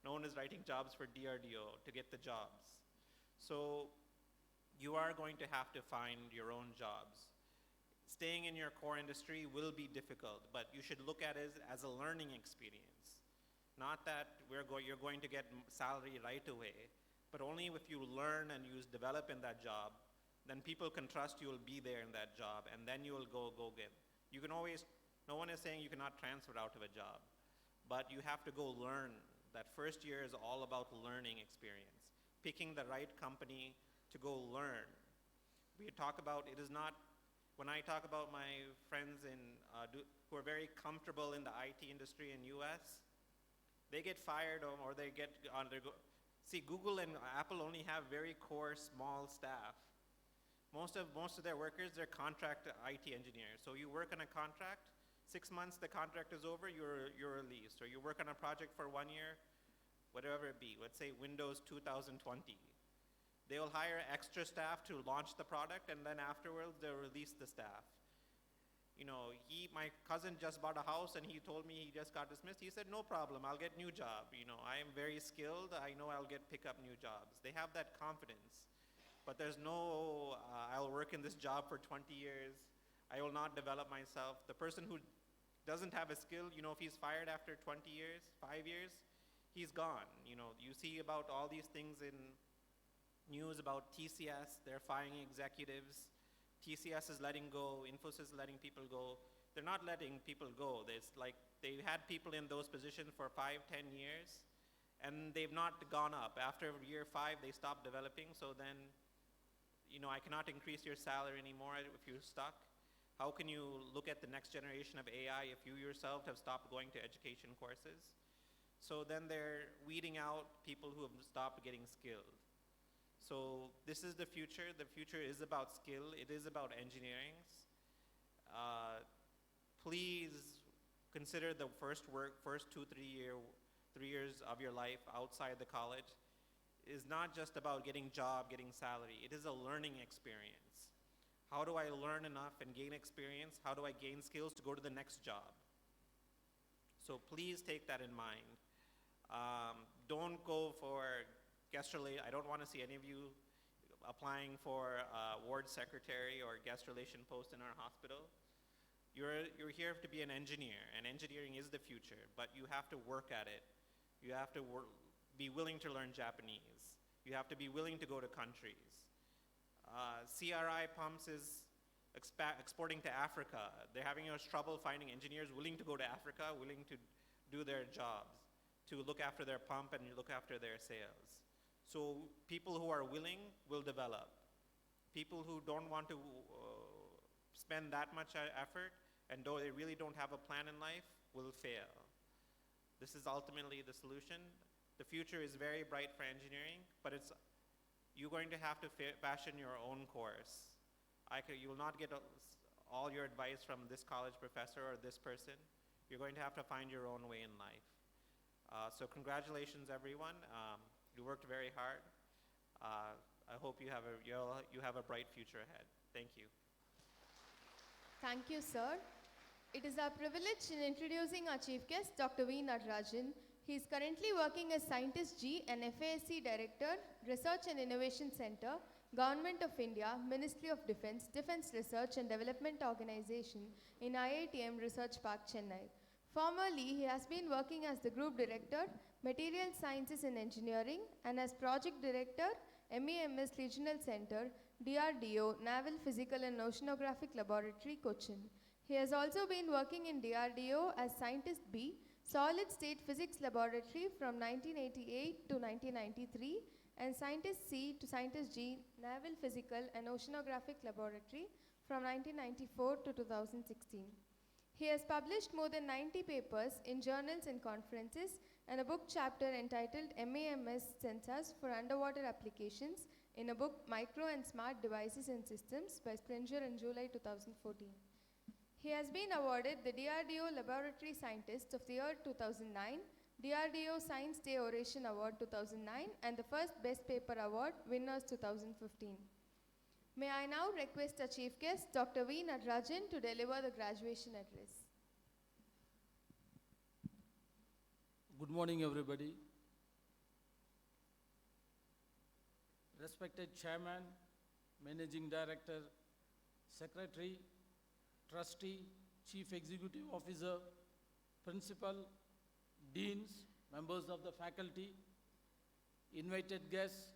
no one is writing jobs for DRDO to get the jobs. So you are going to have to find your own jobs. staying in your core industry will be difficult, but you should look at it as a learning experience. Not that you're going to get salary right away, but only if you learn and you develop in that job, then people can trust you will be there in that job, and then you will go get. You can always, no one is saying you cannot transfer out of a job, but you have to go learn. That first year is all about learning experience, picking the right company to go learn. We talk about, it is not, when I talk about my friends who are very comfortable in the IT industry in US, they get fired or they get see, Google and Apple only have very core small staff. Most of their workers, they're contract IT engineers. So you work on a contract, 6 months the contract is over, you're released. Or you work on a project for 1 year, whatever it be, let's say Windows 2020. They'll hire extra staff to launch the product, and then afterwards they'll release the staff. You know, my cousin just bought a house and he told me he just got dismissed. He said, no problem, I'll get new job. You know, I am very skilled, I know I'll pick up new jobs. They have that confidence. But there's no, I'll work in this job for 20 years, I will not develop myself. The person who doesn't have a skill, you know, if he's fired after 20 years, 5 years, he's gone. You know, you see about all these things in news about TCS, they're firing executives. TCS is letting go, Infosys is letting people go. They're not letting people go. It's like they had people in those positions for 5, 10 years, and they've not gone up. After year 5, they stopped developing, so then, you know, I cannot increase your salary anymore if you're stuck. How can you look at the next generation of AI if you yourself have stopped going to education courses? So then they're weeding out people who have stopped getting skilled. So this is the future. The future is about skill. It is about engineering. Please consider the first 2, 3 years of your life outside the college is not just about getting job, getting salary. It is a learning experience. How do I learn enough and gain experience? How do I gain skills to go to the next job? So please take that in mind. Don't go for guest relation. I don't want to see any of you applying for ward secretary or guest relation post in our hospital. You're here to be an engineer, and engineering is the future, but you have to work at it. You have to be willing to learn Japanese. You have to be willing to go to countries. CRI Pumps is exporting to Africa. They're having trouble finding engineers willing to go to Africa, willing to do their jobs, to look after their pump and look after their sales. So people who are willing will develop. People who don't want to spend that much effort and though they really don't have a plan in life will fail. This is ultimately the solution. The future is very bright for engineering, but you're going to have to fashion your own course. You will not get all your advice from this college professor or this person. You're going to have to find your own way in life. So congratulations, everyone. You worked very hard. I hope you have a bright future ahead. Thank you. Thank you, sir. It is our privilege in introducing our chief guest, Dr. V. Natarajan. He is currently working as Scientist G and FASC Director, Research and Innovation Center, Government of India, Ministry of Defense, Defense Research and Development Organization in IITM Research Park, Chennai. Formerly, he has been working as the Group Director, Material Sciences and Engineering, and as Project Director, MEMS Regional Center, DRDO, Naval Physical and Oceanographic Laboratory, Cochin. He has also been working in DRDO as Scientist B, Solid State Physics Laboratory from 1988 to 1993, and Scientist C to Scientist G, Naval Physical and Oceanographic Laboratory from 1994 to 2016. He has published more than 90 papers in journals and conferences and a book chapter entitled MEMS Sensors for Underwater Applications in a book Micro and Smart Devices and Systems by Springer in July 2014. He has been awarded the DRDO Laboratory Scientist of the Year 2009, DRDO Science Day Oration Award 2009, and the first Best Paper Award, Winners 2015. May I now request our chief guest, Dr. V. Natarajan, to deliver the graduation address. Good morning, everybody. Respected Chairman, Managing Director, Secretary, trustee, chief executive officer, principal, deans, members of the faculty, invited guests,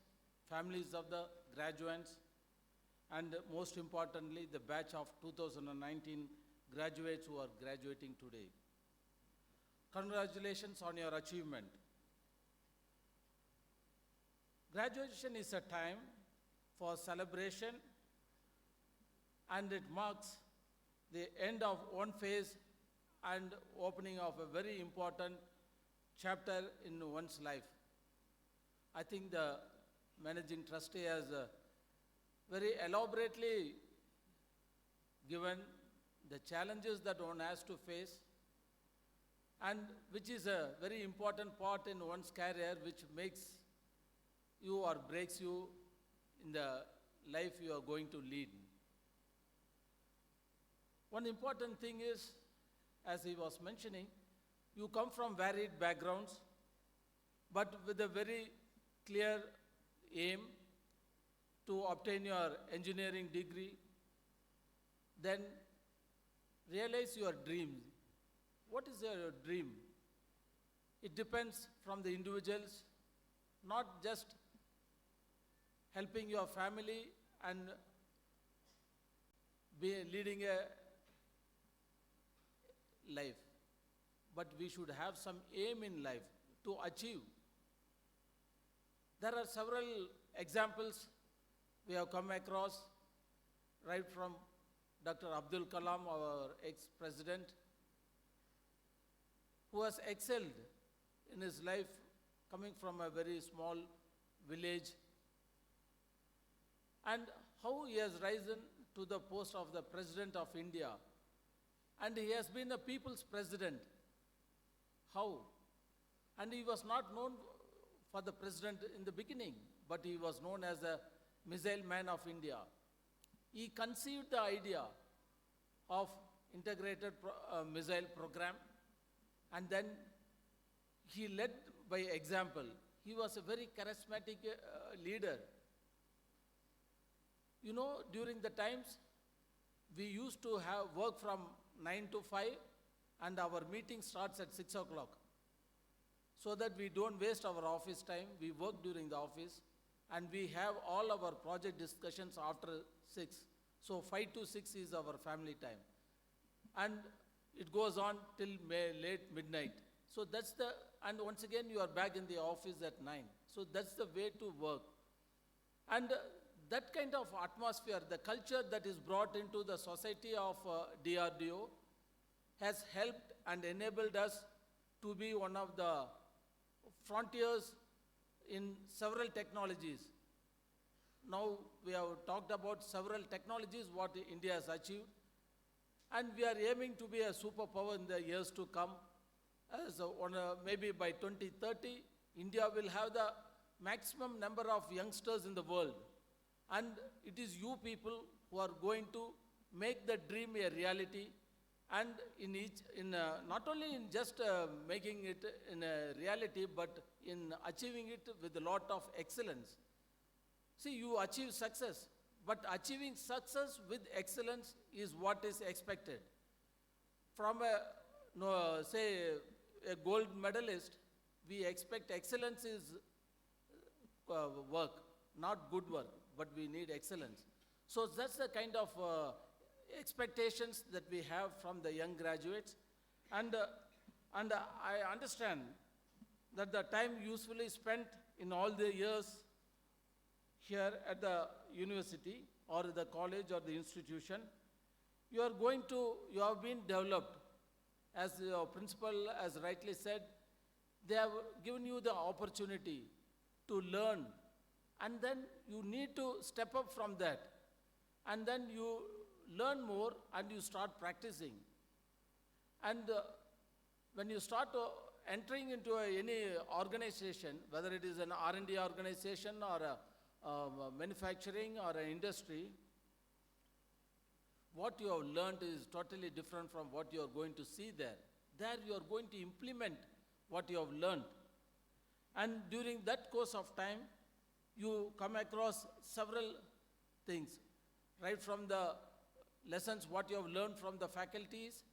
families of the graduates, and most importantly, the batch of 2019 graduates who are graduating today. Congratulations on your achievement. Graduation is a time for celebration, and it marks the end of one phase and opening of a very important chapter in one's life. I think the managing trustee has very elaborately given the challenges that one has to face, and which is a very important part in one's career, which makes you or breaks you in the life you are going to lead. One important thing is, as he was mentioning, you come from varied backgrounds, but with a very clear aim to obtain your engineering degree, then realize your dreams. What is your dream? It depends from the individuals, not just helping your family and leading a life, but we should have some aim in life to achieve. There are several examples we have come across, right from Dr. Abdul Kalam, our ex-president, who has excelled in his life coming from a very small village, and how he has risen to the post of the President of India. And he has been a people's president. How? And he was not known for the president in the beginning, but he was known as a missile man of India. He conceived the idea of integrated missile program, and then he led by example. He was a very charismatic leader. You know, during the times, we used to have work from 9 to 5, and our meeting starts at 6 o'clock. So that we don't waste our office time, we work during the office, and we have all our project discussions after 6. So 5 to 6 is our family time. And it goes on till late midnight. So that's the, and once again you are back in the office at 9. So that's the way to work. And that kind of atmosphere, the culture that is brought into the society of DRDO has helped and enabled us to be one of the frontiers in several technologies. Now we have talked about several technologies what India has achieved, and we are aiming to be a superpower in the years to come. As maybe by 2030, India will have the maximum number of youngsters in the world. And it is you people who are going to make the dream a reality, and not only in just making it in a reality, but in achieving it with a lot of excellence. See, you achieve success, but achieving success with excellence is what is expected. From a gold medalist, we expect excellence is work, not good work, but we need excellence. So that's the kind of expectations that we have from the young graduates. And I understand that the time usually spent in all the years here at the university or the college or the institution, you have been developed. As your principal has rightly said, they have given you the opportunity to learn, and then you need to step up from that, and then you learn more and you start practicing. And when you start entering into any organization, whether it is an R&D organization or a manufacturing or an industry, what you have learned is totally different from what you are going to see there. There you are going to implement what you have learned. And during that course of time, you come across several things, right from the lessons, what you have learned from the faculties,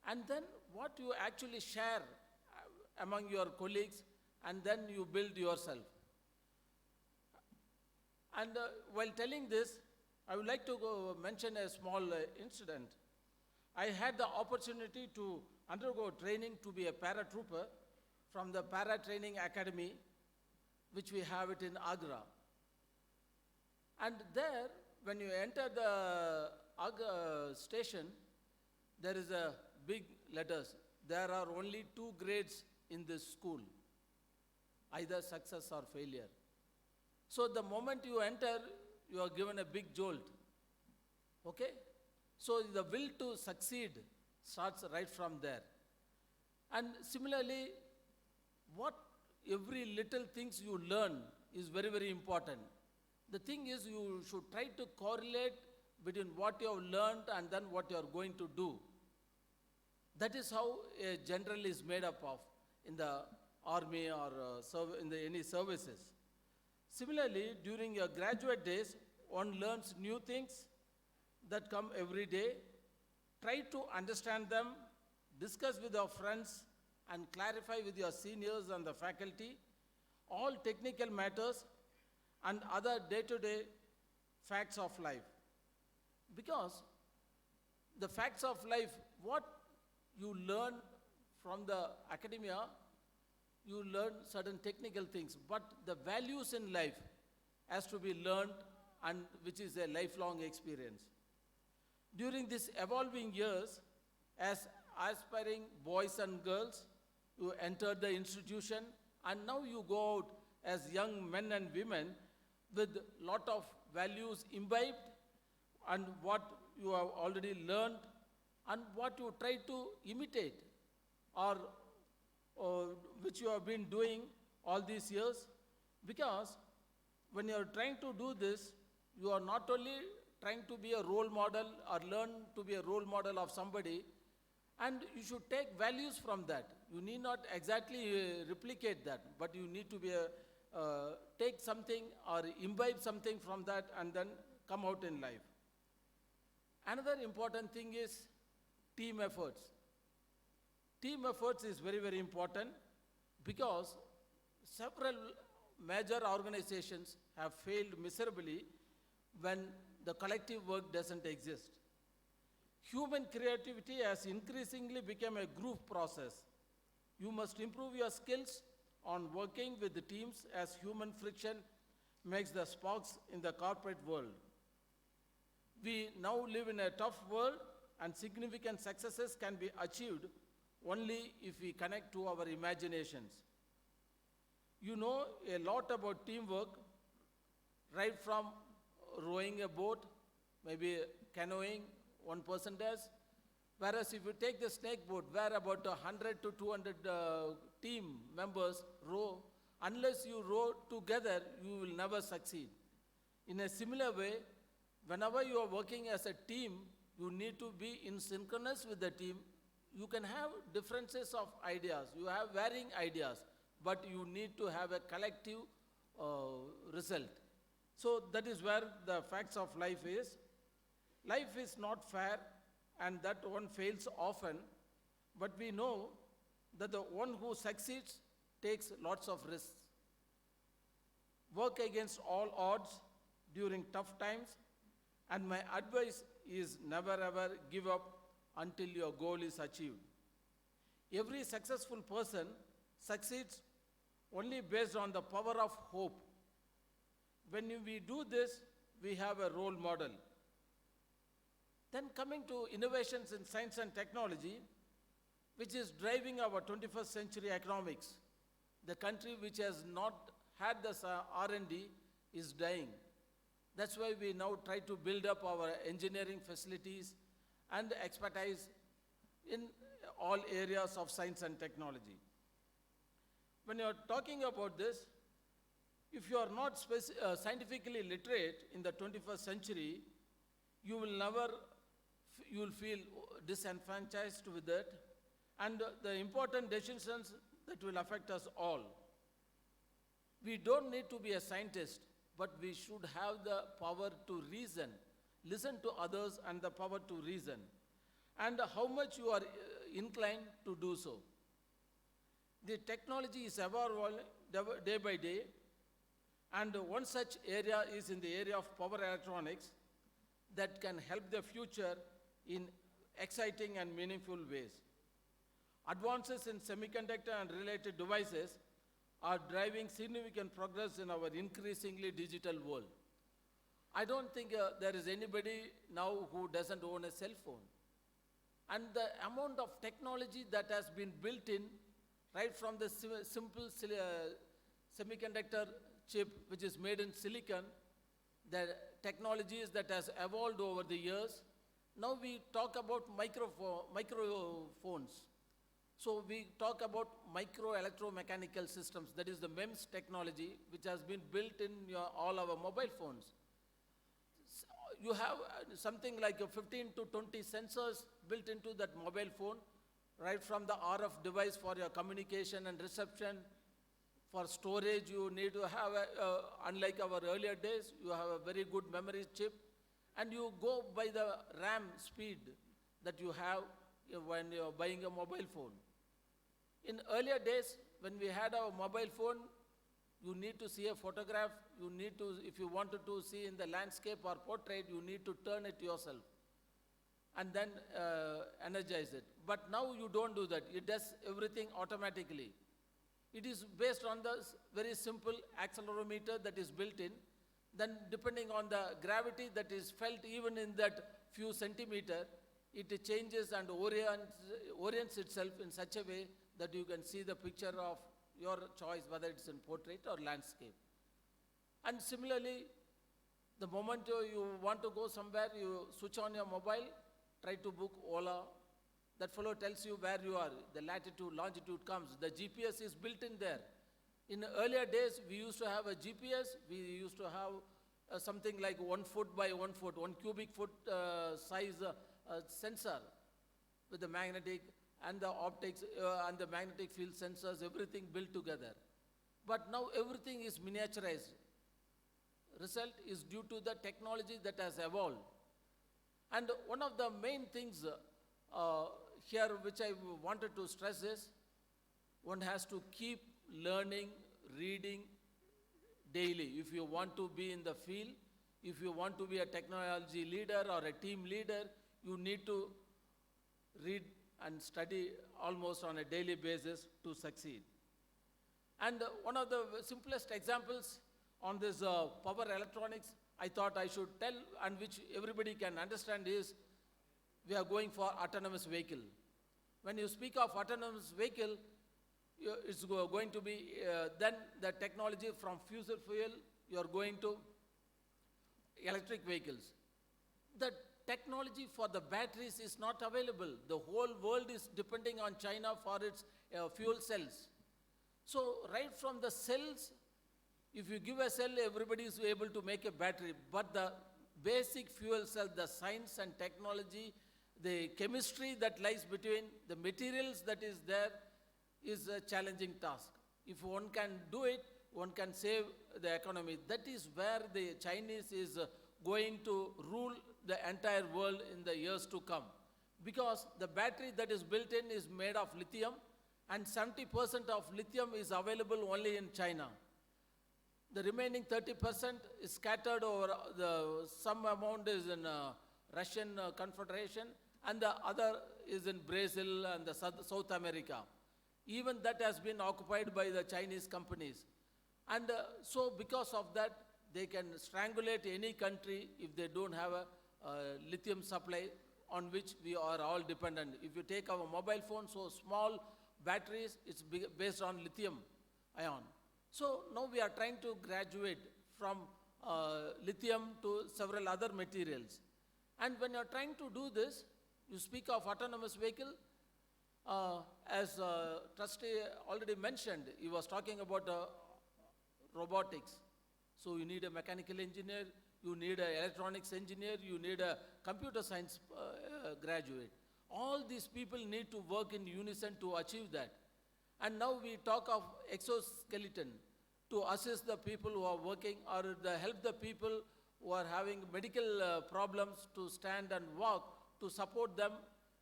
and then what you actually share among your colleagues, and then you build yourself. And while telling this, I would like to mention a small incident. I had the opportunity to undergo training to be a paratrooper from the Para Training Academy, which we have it in Agra. And there, when you enter the Agra station, there is a big letters. There are only 2 grades in this school, either success or failure. So the moment you enter, you are given a big jolt. Okay? So the will to succeed starts right from there. And similarly, what every little things you learn is very, very important. The thing is, you should try to correlate between what you have learned and then what you are going to do. That is how a general is made up of in the army or in any services. Similarly, during your graduate days, one learns new things that come every day. Try to understand them, discuss with your friends, and clarify with your seniors and the faculty all technical matters and other day-to-day facts of life. Because the facts of life, what you learn from the academia, you learn certain technical things, but the values in life has to be learned, and which is a lifelong experience. During these evolving years, as aspiring boys and girls, you entered the institution, and now you go out as young men and women with lot of values imbibed, and what you have already learned, and what you try to imitate, or which you have been doing all these years. Because when you are trying to do this, you are not only trying to be a role model or learn to be a role model of somebody, and you should take values from that. You need not exactly replicate that, but you need to be take something or imbibe something from that and then come out in life. Another important thing is team efforts. Team efforts is very, very important, because several major organizations have failed miserably when the collective work doesn't exist. Human creativity has increasingly become a group process. You must improve your skills on working with the teams, as human friction makes the sparks in the corporate world. We now live in a tough world, and significant successes can be achieved only if we connect to our imaginations. You know a lot about teamwork, right from rowing a boat, maybe canoeing, one person does. Whereas if you take the snake boat, where about 100 to 200 team members row, unless you row together, you will never succeed. In a similar way, whenever you are working as a team, you need to be in synchronous with the team. You can have differences of ideas, you have varying ideas, but you need to have a collective result. So that is where the facts of life is. Life is not fair, and that one fails often, but we know that the one who succeeds takes lots of risks. Work against all odds during tough times, and my advice is never ever give up until your goal is achieved. Every successful person succeeds only based on the power of hope. When we do this, we have a role model. Then coming to innovations in science and technology, which is driving our 21st century economics. The country which has not had this R&D is dying. That's why we now try to build up our engineering facilities and expertise in all areas of science and technology. When you're talking about this, if you are not scientifically literate in the 21st century, you will feel disenfranchised with it, and the important decisions that will affect us all. We don't need to be a scientist, but we should have the power to reason listen to others, and the power to reason, and how much you are inclined to do so. The technology is evolving day by day, and one such area is in the area of power electronics that can help the future in exciting and meaningful ways. Advances in semiconductor and related devices are driving significant progress in our increasingly digital world. I don't think there is anybody now who doesn't own a cell phone. And the amount of technology that has been built in, right from the simple semiconductor chip which is made in silicon, the technologies that has evolved over the years. Now we talk about microphones. So we talk about micro electromechanical systems, that is the MEMS technology, which has been built in all our mobile phones. You have something like 15 to 20 sensors built into that mobile phone, right from the RF device for your communication and reception. For storage, you need to have, unlike our earlier days, you have a very good memory chip, and you go by the RAM speed that you have when you're buying a mobile phone. In earlier days, when we had our mobile phone, you need to see a photograph, you need to, if you wanted to see in the landscape or portrait, you need to turn it yourself and then energize it. But now you don't do that. It does everything automatically. It is based on the very simple accelerometer that is built in. Then depending on the gravity that is felt even in that few centimeter, it changes and orients itself in such a way that you can see the picture of your choice, whether it's in portrait or landscape. And similarly, the moment you want to go somewhere, you switch on your mobile, try to book Ola. That fellow tells you where you are, the latitude, longitude comes. The GPS is built in there. In earlier days, we used to have a GPS. We used to have something like 1 foot by 1 foot, 1 cubic foot size sensor with the magnetic and the optics and the magnetic field sensors, everything built together. But now everything is miniaturized. Result is due to the technology that has evolved. And one of the main things here which I wanted to stress is one has to keep learning, reading daily. If you want to be in the field, if you want to be a technology leader or a team leader, you need to read and study almost on a daily basis to succeed. And one of the simplest examples on this power electronics I thought I should tell, and which everybody can understand, is we are going for autonomous vehicle. When you speak of autonomous vehicle, it's going to be then the technology from fossil fuel, you are going to electric vehicles. The technology for the batteries is not available. The whole world is depending on China for its fuel cells. So right from the cells, if you give a cell, everybody is able to make a battery. But the basic fuel cell, the science and technology, the chemistry that lies between the materials that is there is a challenging task. If one can do it, one can save the economy. That is where the Chinese is going to rule the entire world in the years to come. Because the battery that is built in is made of lithium, and 70% of lithium is available only in China. The remaining 30% is scattered over some amount is in Russian Confederation, and the other is in Brazil and the South America. Even that has been occupied by the Chinese companies. And so because of that, they can strangulate any country if they don't have a lithium supply on which we are all dependent. If you take our mobile phone, so small batteries, it's based on lithium ion. So now we are trying to graduate from lithium to several other materials. And when you're trying to do this, you speak of autonomous vehicle. As trustee already mentioned, he was talking about robotics. So you need a mechanical engineer, you need an electronics engineer, you need a computer science graduate. All these people need to work in unison to achieve that. And now we talk of exoskeleton to assist the people who are working or help the people who are having medical problems to stand and walk, to support them.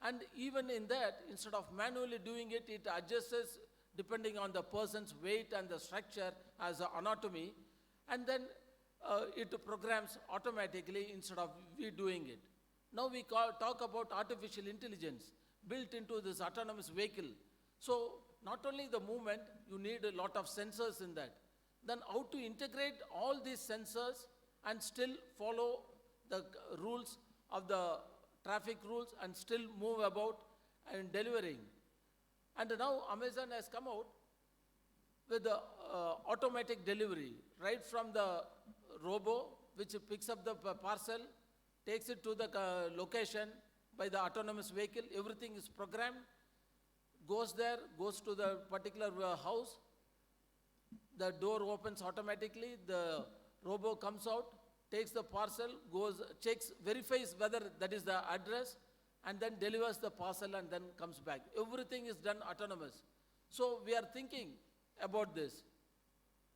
And even in that, instead of manually doing it, it adjusts depending on the person's weight and the structure as an anatomy. And then it programs automatically instead of we doing it. Now we talk about artificial intelligence built into this autonomous vehicle. So not only the movement, you need a lot of sensors in that. Then how to integrate all these sensors and still follow the rules of the traffic rules and still move about and delivering. And now Amazon has come out with the automatic delivery, right from the robo, which picks up the parcel, takes it to the location by the autonomous vehicle. Everything is programmed, goes there, goes to the particular house. The door opens automatically. The robo comes out, takes the parcel, goes, checks, verifies whether that is the address, and then delivers the parcel and then comes back. Everything is done autonomous. So we are thinking about this.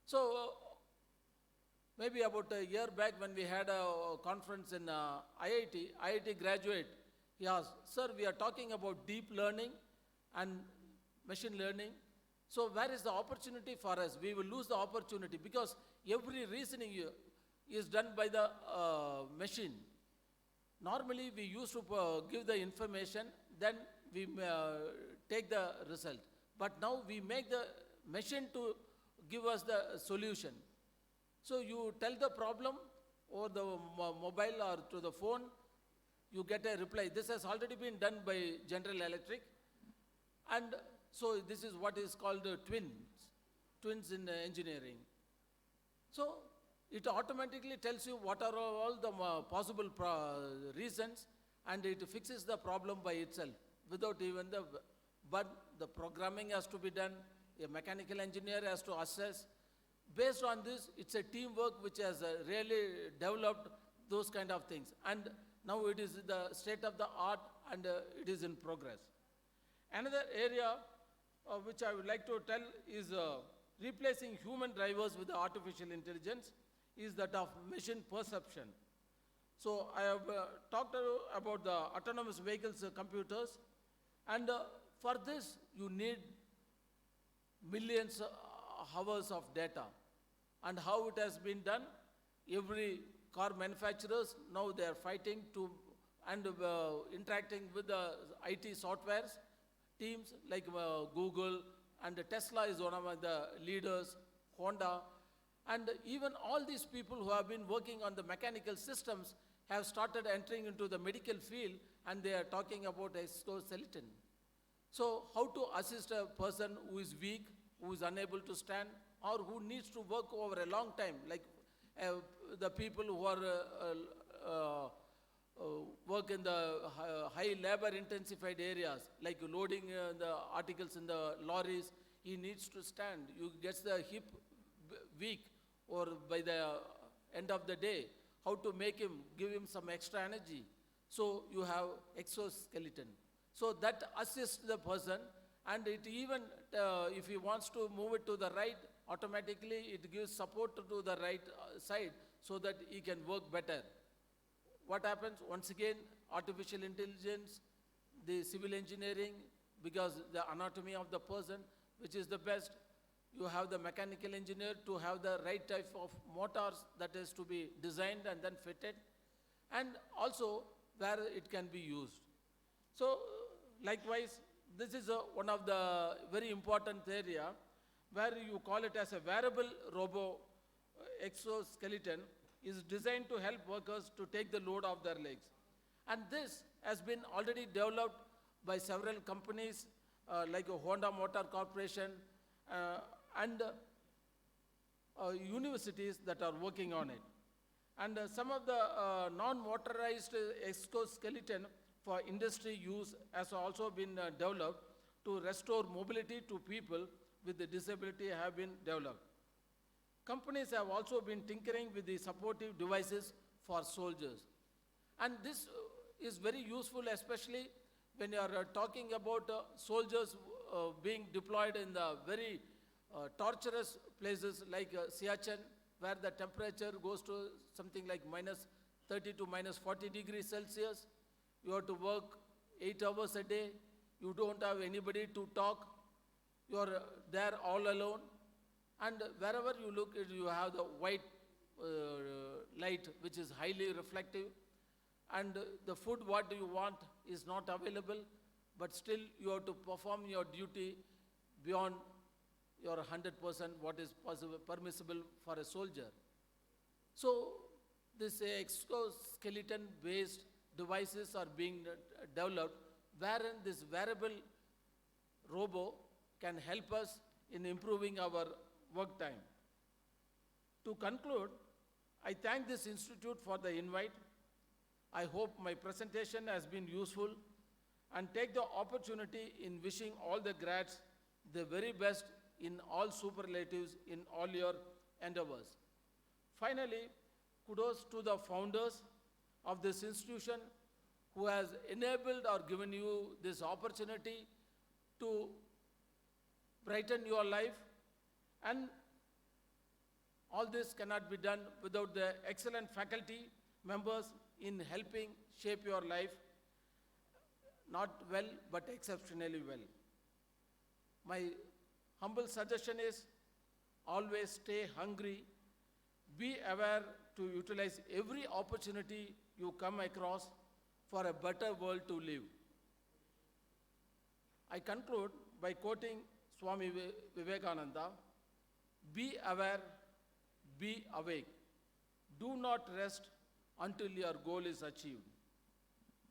So maybe about a year back when we had a conference in IIT graduate, he asked, sir, we are talking about deep learning and machine learning. So where is the opportunity for us? We will lose the opportunity because every reasoning is done by the machine. Normally we used to give the information, then we take the result. But now we make the machine to give us the solution. So you tell the problem over the mobile or to the phone, you get a reply. This has already been done by General Electric. And so this is what is called twins in engineering. So it automatically tells you what are all the possible reasons, and it fixes the problem by itself without even but the programming has to be done, a mechanical engineer has to assess. Based on this, it's a teamwork which has really developed those kind of things. And now it is the state of the art and it is in progress. Another area which I would like to tell is replacing human drivers with the artificial intelligence is that of machine perception. So I have talked about the autonomous vehicles computers, and for this you need millions hours of data. And how it has been done, every car manufacturers, now they are fighting to and interacting with the IT softwares teams like Google, and Tesla is one of the leaders, Honda, and even all these people who have been working on the mechanical systems have started entering into the medical field, and they are talking about exoskeleton. So how to assist a person who is weak, who is unable to stand, or who needs to work over a long time, like the people who are work in the high labor intensified areas, like loading the articles in the lorries, he needs to stand. You gets the hip weak, or by the end of the day, how to make him, give him some extra energy. So you have exoskeleton. So that assists the person, and it even, if he wants to move it to the right, automatically it gives support to the right side so that he can work better. What happens? Once again, artificial intelligence, the civil engineering, because the anatomy of the person, which is the best, you have the mechanical engineer to have the right type of motors that is to be designed and then fitted, and also where it can be used. So likewise, this is one of the very important area where you call it as a wearable robo exoskeleton is designed to help workers to take the load off their legs. And this has been already developed by several companies like Honda Motor Corporation and universities that are working on it. And some of the non-motorized exoskeleton for industry use has also been developed to restore mobility to people with the disability have been developed. Companies have also been tinkering with the supportive devices for soldiers. And this is very useful, especially when you are talking about soldiers being deployed in the very torturous places like Siachen, where the temperature goes to something like minus 30 to minus 40 degrees Celsius. You have to work 8 hours a day. You don't have anybody to talk. You are there all alone. And wherever you look, you have the white light, which is highly reflective. And the food what you want is not available, but still you have to perform your duty beyond your 100% what is possible, permissible for a soldier. So this exoskeleton based devices are being developed, wherein this wearable robo can help us in improving our work time. To conclude, I thank this institute for the invite. I hope my presentation has been useful and take the opportunity in wishing all the grads the very best in all superlatives in all your endeavors. Finally, kudos to the founders of this institution who has enabled or given you this opportunity to brighten your life, and all this cannot be done without the excellent faculty members in helping shape your life, not well, but exceptionally well. My humble suggestion is always stay hungry, be aware to utilize every opportunity you come across for a better world to live. I conclude by quoting Swami Vivekananda, be aware, be awake. Do not rest until your goal is achieved.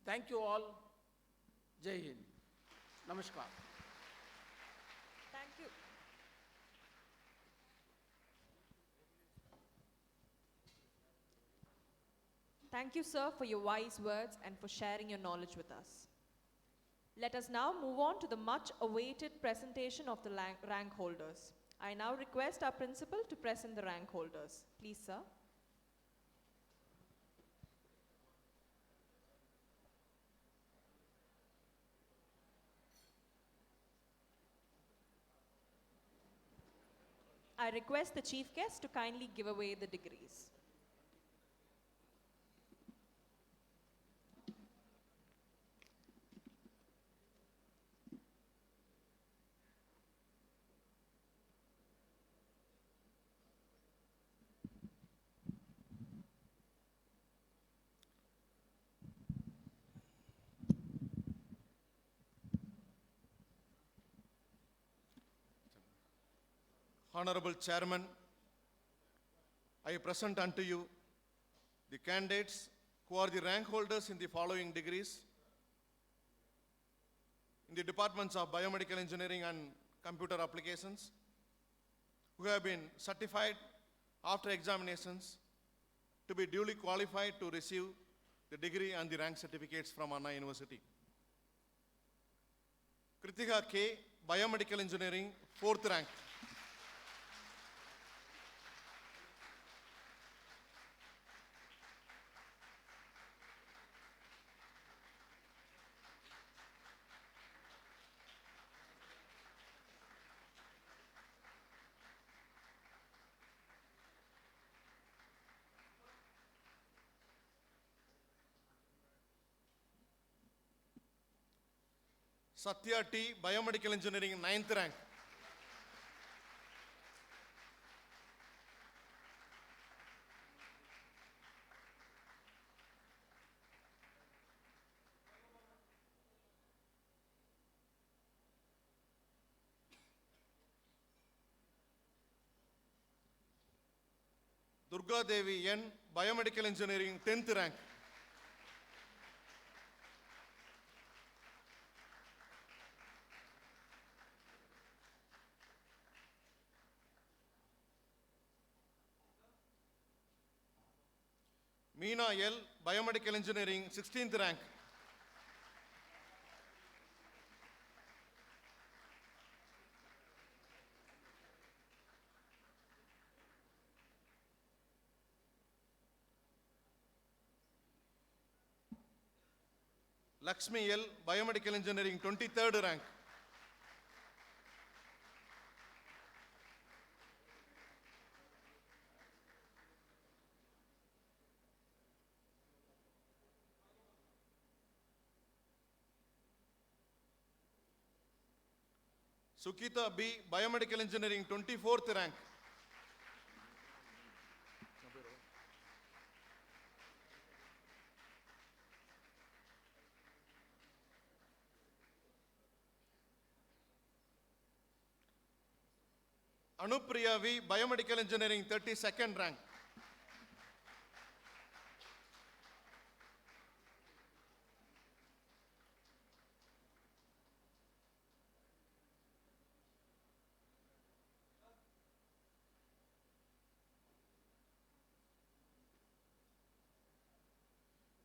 Thank you all. Jai Hind. Namaskar. Thank you. Thank you, sir, for your wise words and for sharing your knowledge with us. Let us now move on to the much awaited presentation of the rank holders. I now request our principal to present the rank holders. Please, sir. I request the chief guest to kindly give away the degrees. Honorable Chairman, I present unto you the candidates who are the rank holders in the following degrees in the departments of Biomedical Engineering and Computer Applications, who have been certified after examinations to be duly qualified to receive the degree and the rank certificates from Anna University. Kritika K, Biomedical Engineering, 4th rank. Satya T, Biomedical Engineering, 9th rank. Durga Devi N, Biomedical Engineering, 10th rank. Meena L, Biomedical Engineering, 16th rank. Lakshmi L, Biomedical Engineering, 23rd rank. Sukita B, Biomedical Engineering, 24th rank. Anupriya V, Biomedical Engineering, 32nd rank.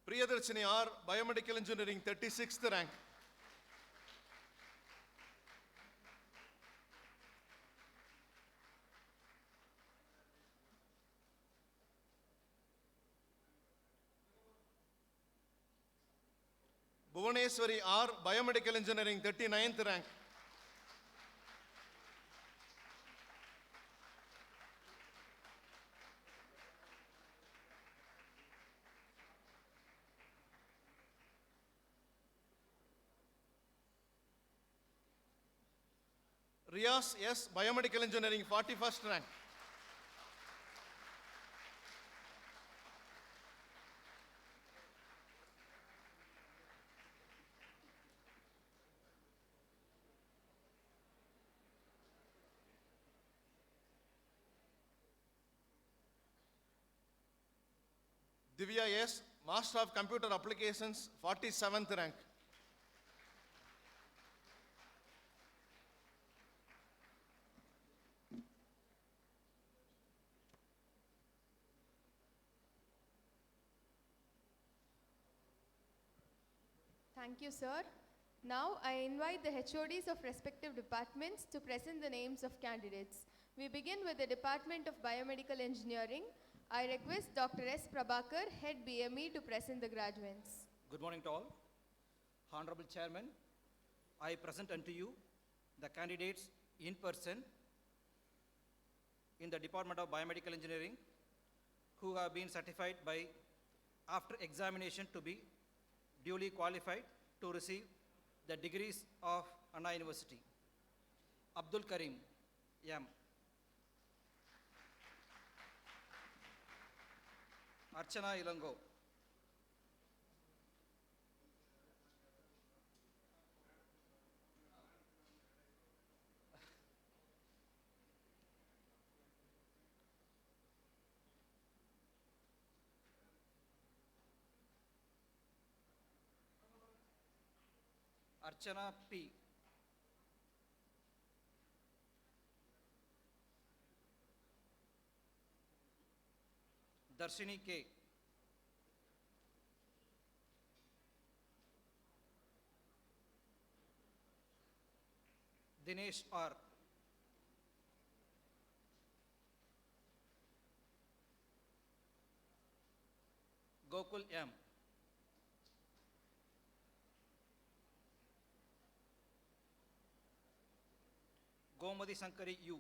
Priyadarshini R, Biomedical Engineering, 36th rank. Bhuvaneswari R, Biomedical Engineering, 39th rank. Riyas S, Biomedical Engineering, 41st rank. Divya S, Master of Computer Applications, 47th rank. Thank you, sir. Now I invite the HODs of respective departments to present the names of candidates. We begin with the Department of Biomedical Engineering. I request Dr. S. Prabhakar, Head BME, to present the graduates. Good morning to all. Honorable Chairman, I present unto you the candidates in person in the Department of Biomedical Engineering who have been certified by after examination to be duly qualified to receive the degrees of Anna University. Abdul Karim M. Archana Ilango. Archana P. Darshini K. Dinesh R. Gokul M. Gomadi Sankari U.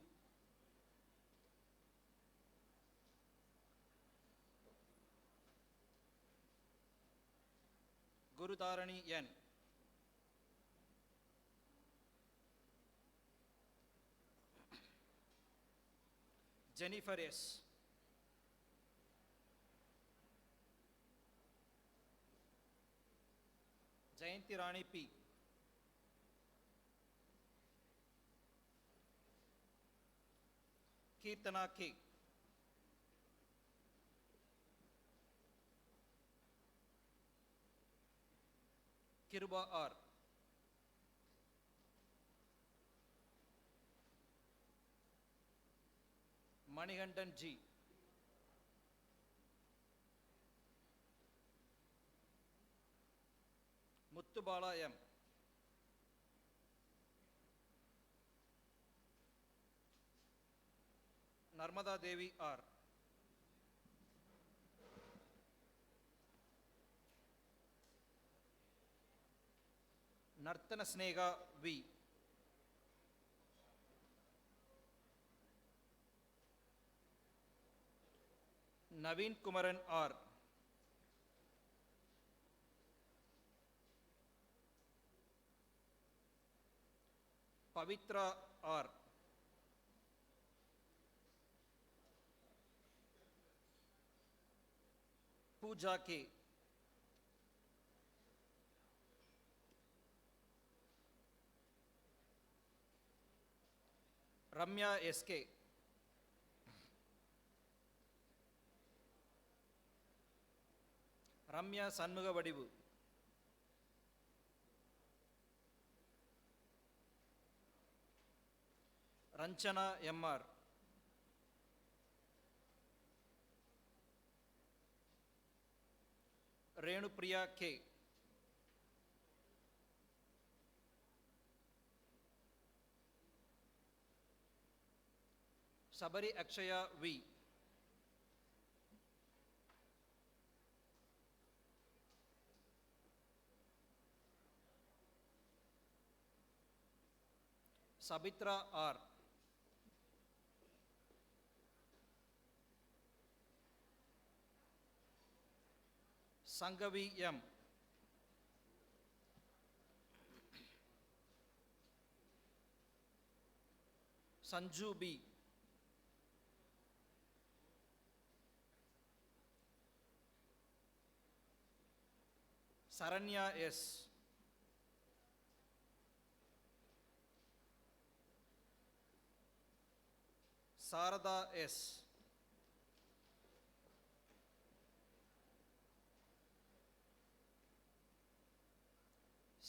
Gurudarani N. Jennifer S. Jayanti Rani P. Kirtana K. Kiruba R. Manigandan G. Muttubala M. Narmada Devi R. Nartana Snega V. Naveen Kumaran R. Pavitra R. Pooja K. Ramya SK. Ramya Sanmuga Vadivu. Ranchana MR. Renupriya K. Sabari Akshaya V. Sabitra R. Sangavi M. Sanju B. Saranya S. Sarada S.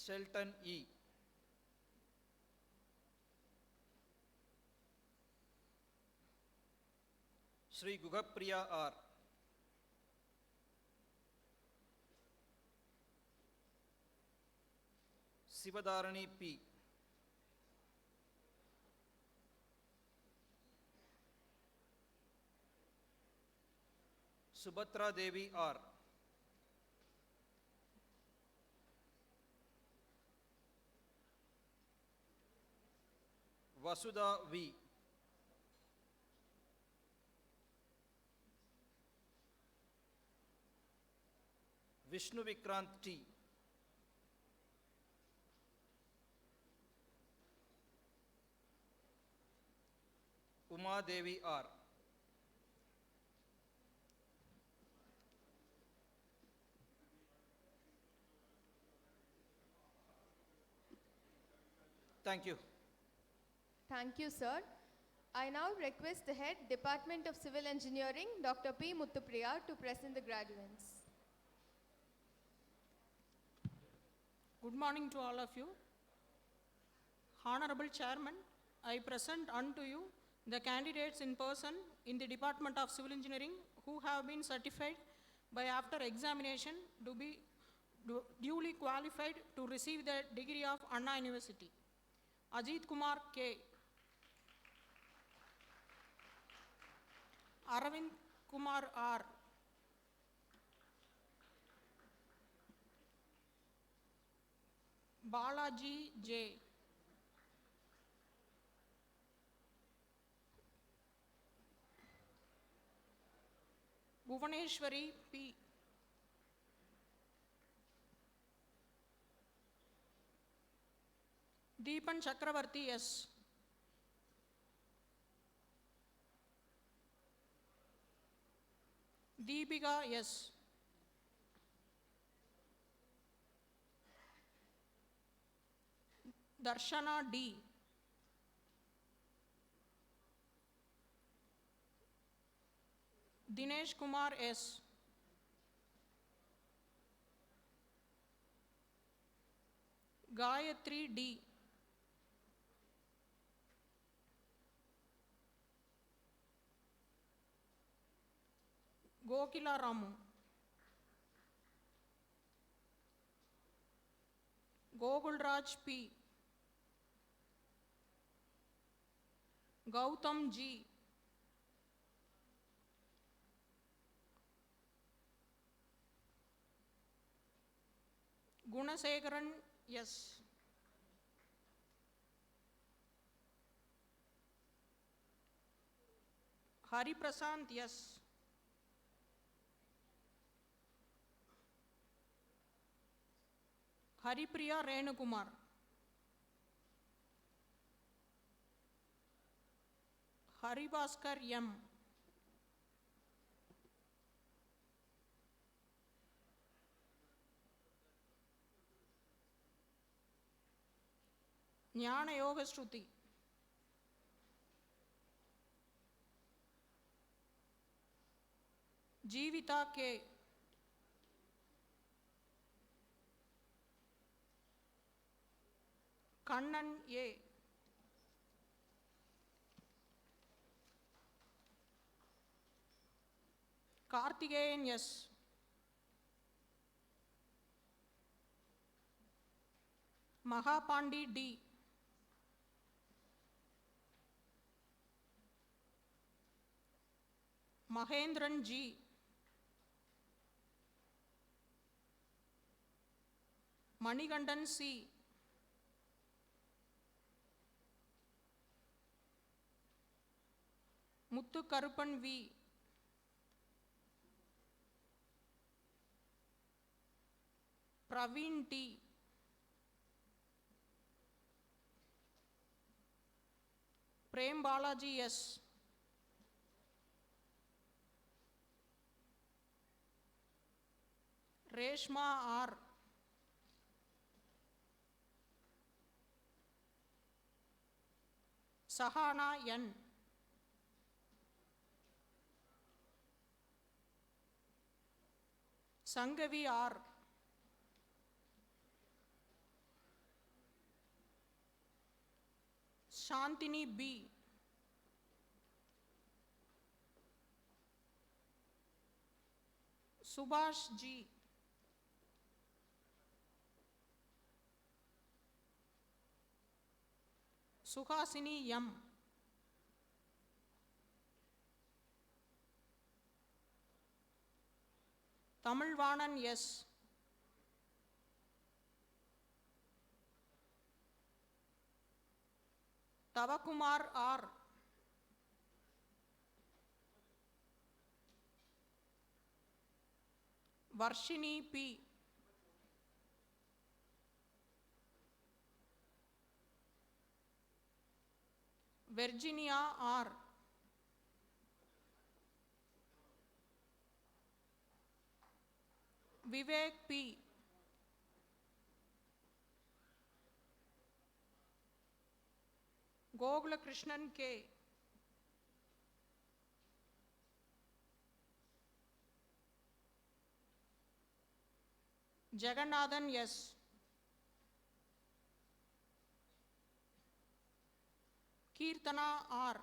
Shelton E. Sri Gugapriya R. Sivadarani P. Subhatra Devi R. Vasudha V. Vishnu Vikrant T. Uma Devi R. Thank you. Thank you, sir. I now request the head Department of Civil Engineering, Dr. P. Muthupriya, to present the graduates. Good morning to all of you. Honorable Chairman, I present unto you the candidates in person in the Department of Civil Engineering who have been certified by after examination to be duly qualified to receive the degree of Anna University. Ajit Kumar K. Aravind Kumar R. Balaji J. Bhuvaneshwari P. Deepan Chakravarti S. Deepika S. Darshana D. Dinesh Kumar S. Gayatri D. Gokila Ramu. Gogulraj P. Gautam G. Gunasegaran S. Hari Prasant S. Haripriya Renukumar. Haribhaskar M. Jnana Yoga Shruti. Jeevita K. Kannan A. Karthikeyan S. Mahapandi D. Mahendran G. Manigandan C. Muthu Karuppan V. Praveen T. Prem Balaji S. Reshma R. Sahana N. Sangavi R. Shantini B. Subhash G. Suhasini M. Tamilvanan S. Tavakumar R. Varshini P. Virginia R. Vivek P. Gogla Krishnan K. Jagannathan S. Kirtana R.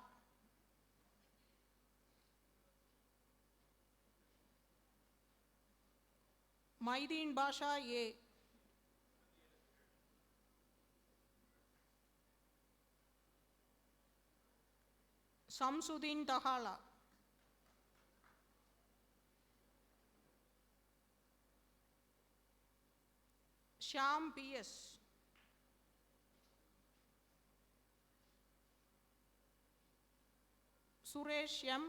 Maideen Basha A. Samsudin Tahala. Shyam P.S. Suresh M.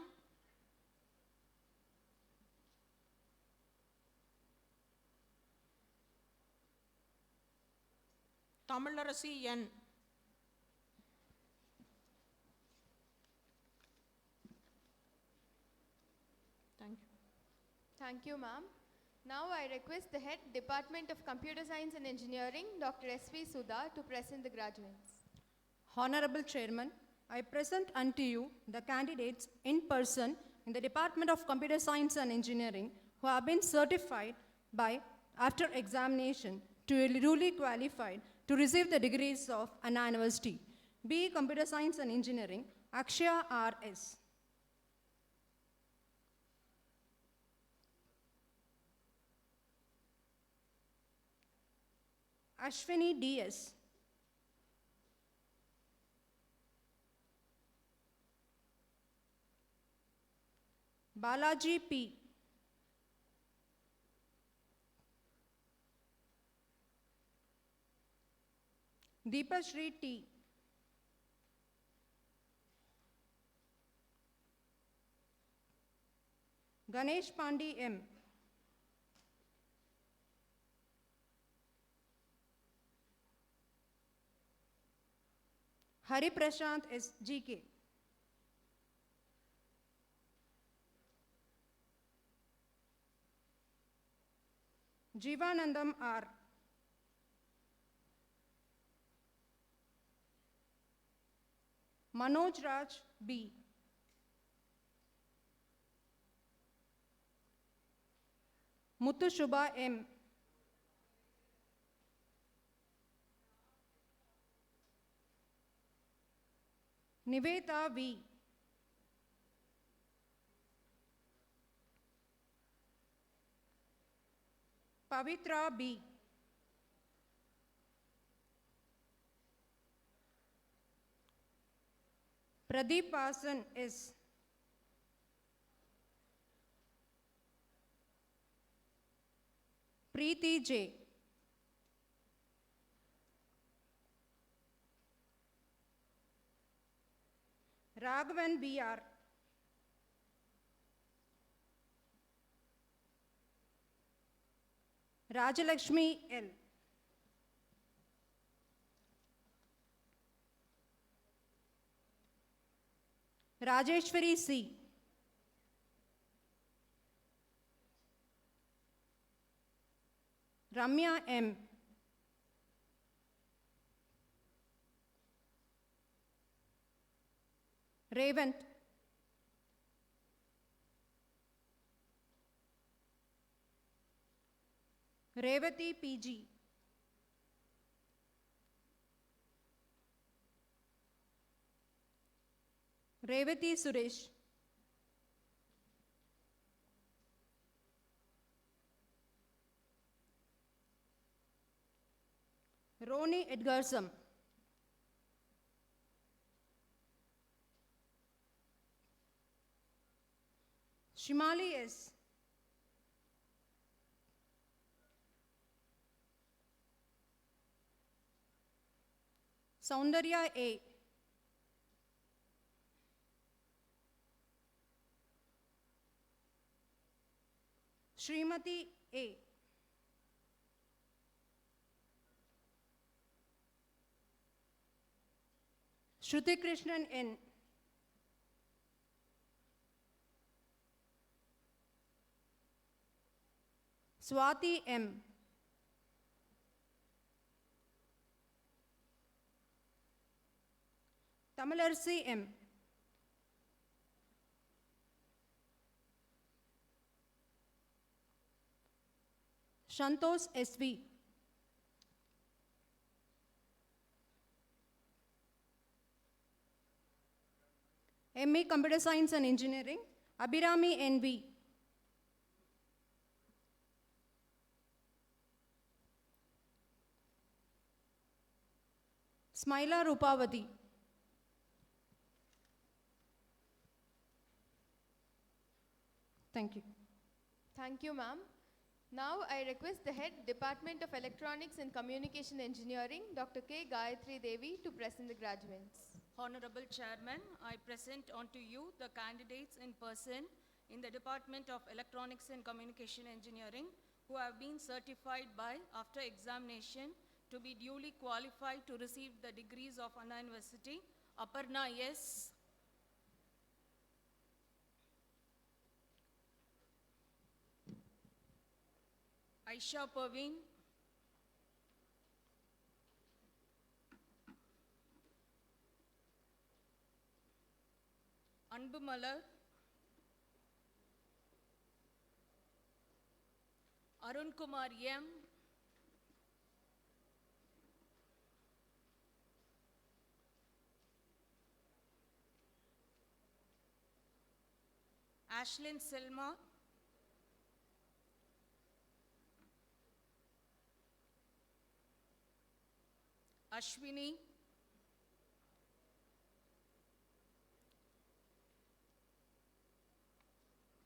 Tamilarasi N. Thank you. Thank you, ma'am. Now I request the head Department of Computer Science and Engineering, Dr. S.V. Sudha, to present the graduates. Honorable Chairman, I present unto you the candidates in person in the Department of Computer Science and Engineering who have been certified by, after examination, to duly qualified to receive the degrees of Anna University. B. Computer Science and Engineering, Akshaya R.S. Ashwini D.S. Balaji P. Deepashri T. Ganesh Pandi M. Hari Prashant S. G.K. Jivanandam R. Manoj Raj B. Muthu Shubha M. Niveta V. Pavitra B. Pradeep Vasan S. Preeti J. Raghavan B.R. Rajalakshmi L. Rajeshwari C. Ramya M. Revant. Revati PG. Revati Suresh. Roni Edgarsam. Shimali S. Soundarya A. Srimati A. Shruti Krishnan N. Swati M. Tamilarsi M. Shantos SV. ME Computer Science and Engineering, Abhirami NV. Smaila Rupavati. Thank you. Thank you, ma'am. Now I request the head Department of Electronics and Communication Engineering, Dr. K. Gayatri Devi, to present the graduates. Honorable Chairman, I present unto you the candidates in person in the Department of Electronics and Communication Engineering who have been certified by, after examination, to be duly qualified to receive the degrees of Anna University. Aparna S. Aisha Parveen. Anbu Malar. Arun Kumar M. Ashlyn Selma. Ashwini.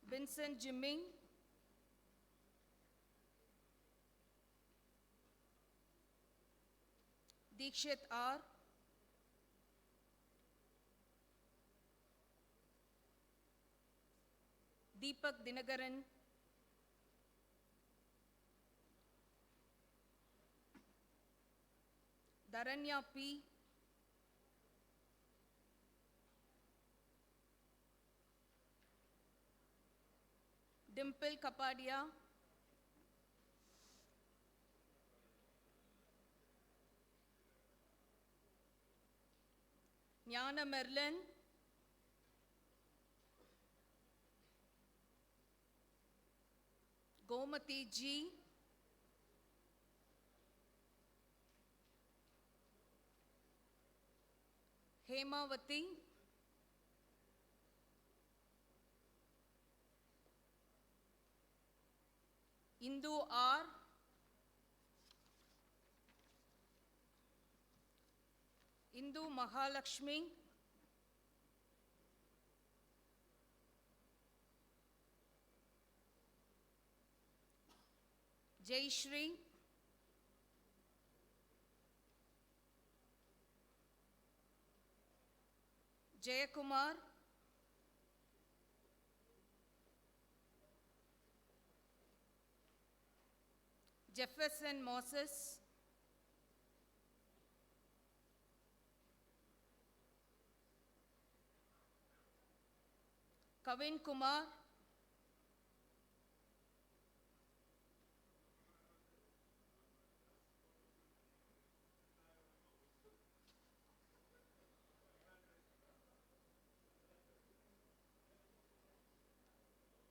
Vincent Jimming. Dikshit R. Deepak Dinagaran. Dharanya P. Dimple Kapadia. Jnana Merlin, Gomati G, Hemavati, Indu R, Indu Mahalakshmi, Jai Shri, Jayakumar, Jefferson Moses, Kavin Kumar,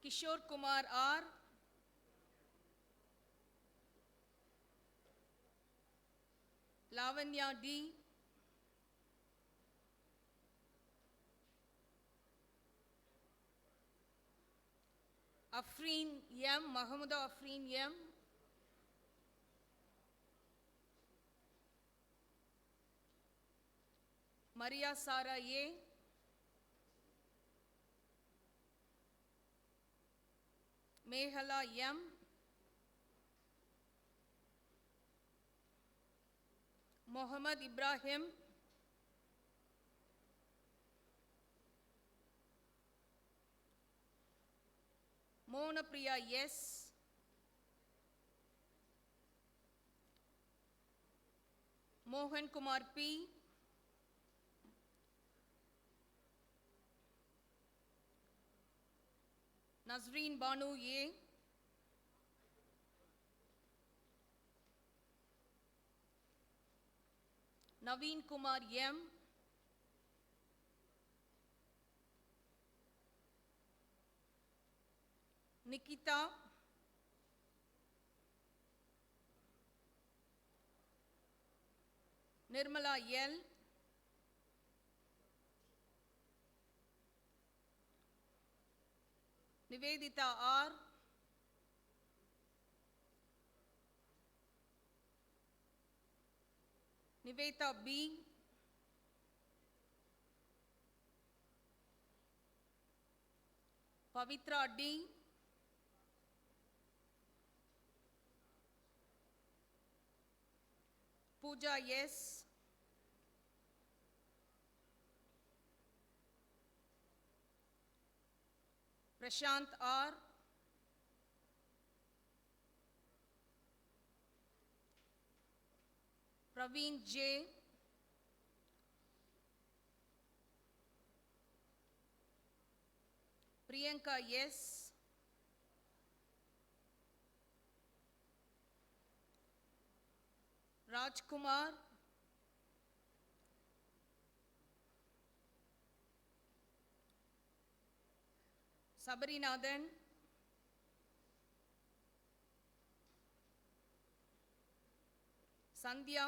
Kishore Kumar R, Lavanya D, Afreen M, Mahamuda Afreen M, Maria Sara A, Mehala M, Mohammad Ibrahim, Mona Priya S, Mohan Kumar P, Nazreen Banu A, Naveen Kumar M, Nikita, Nirmala L, Nivedita R, Niveta B, Pavitra D, Pooja S, Prashant R, Praveen J, Priyanka S, Rajkumar, Sabarinathan, Sandhya,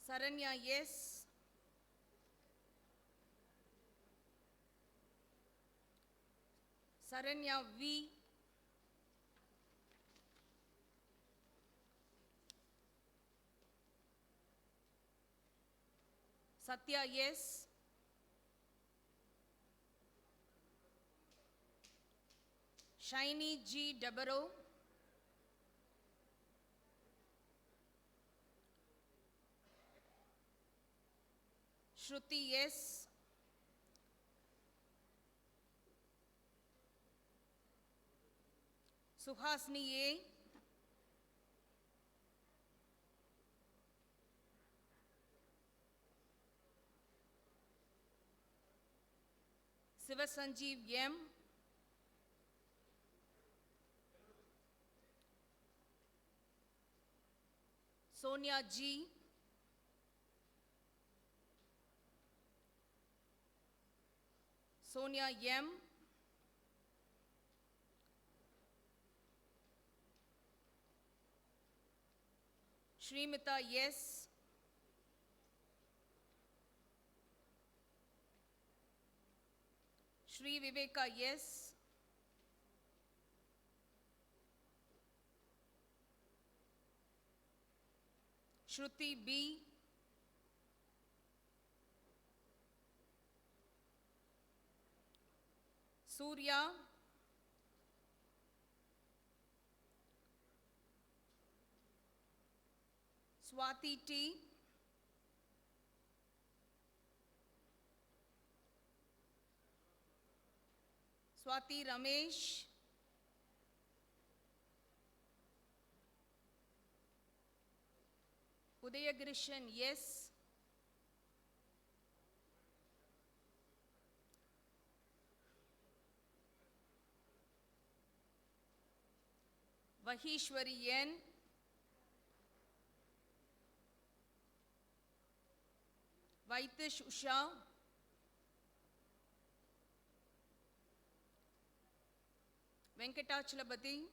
Saranya S, Saranya V, Satya S, Shiny G. Debarrow, Shruti S, Suhasni A, Sivasanjeev M, Sonia G. Sonia M. Srimita S. Shri Viveka S. Shruti B. Surya. Swati T. Swati Ramesh. Udayagrishan yes. Vahishwari N. Vaitish Usha. Venkatachalapati.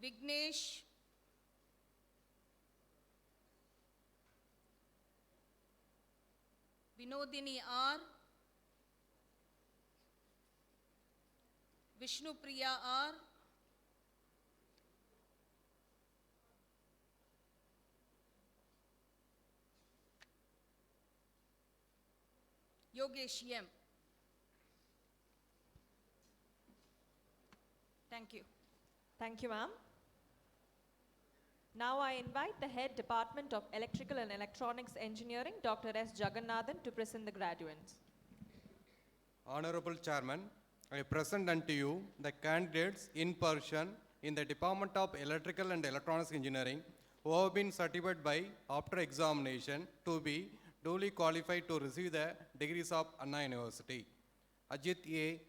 Vignesh. Vinodini R. Vishnupriya R. Yogesh M. Thank you. Thank you, ma'am. Now I invite the Head Department of Electrical and Electronics Engineering, Dr. S. Jagannathan, to present the graduates. Honorable Chairman, I present unto you the candidates in person in the Department of Electrical and Electronics Engineering who have been certified by after examination to be duly qualified to receive the degrees of Anna University. Ajit A.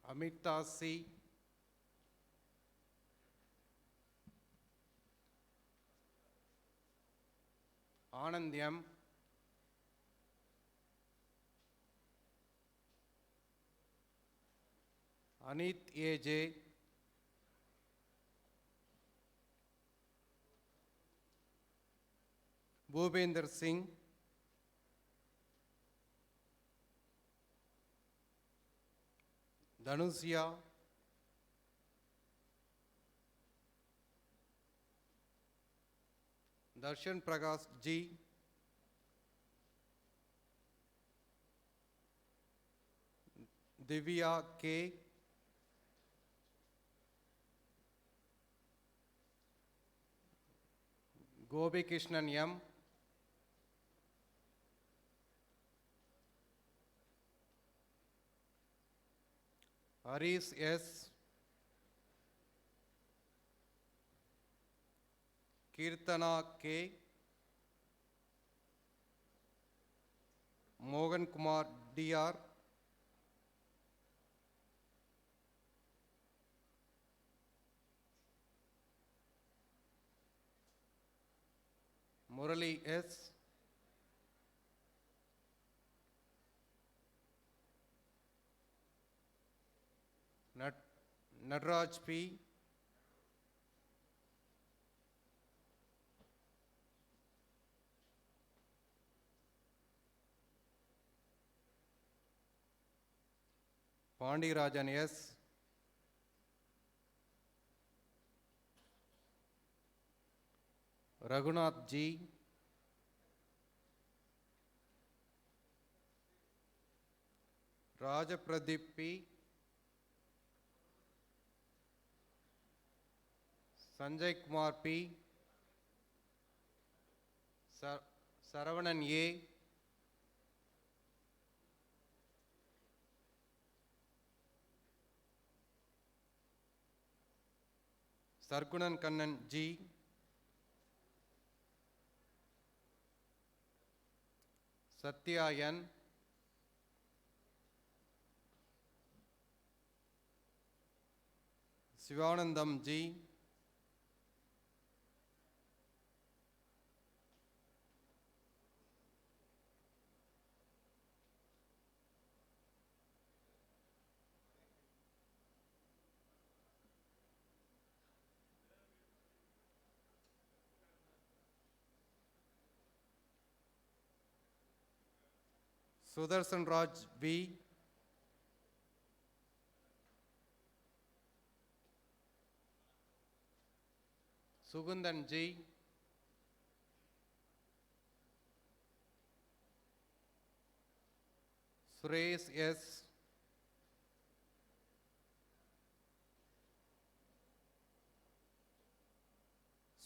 Amita C. Anand M. Anit A.J. Bhupender Singh. Dhanusia. Darshan Prakash G. Divya K. Gopi Krishnan M. Haris S. Kirtana K. Mohan Kumar DR. Murali S. Nadraj P. Pandirajan S. Raghunath G. Rajapradeep P. Sanjay Kumar P. Saravanan A. Sargunan Kannan G. Satyayan, Sivanandam G, Sudarshan Raj B, Sugundan G, Suresh S,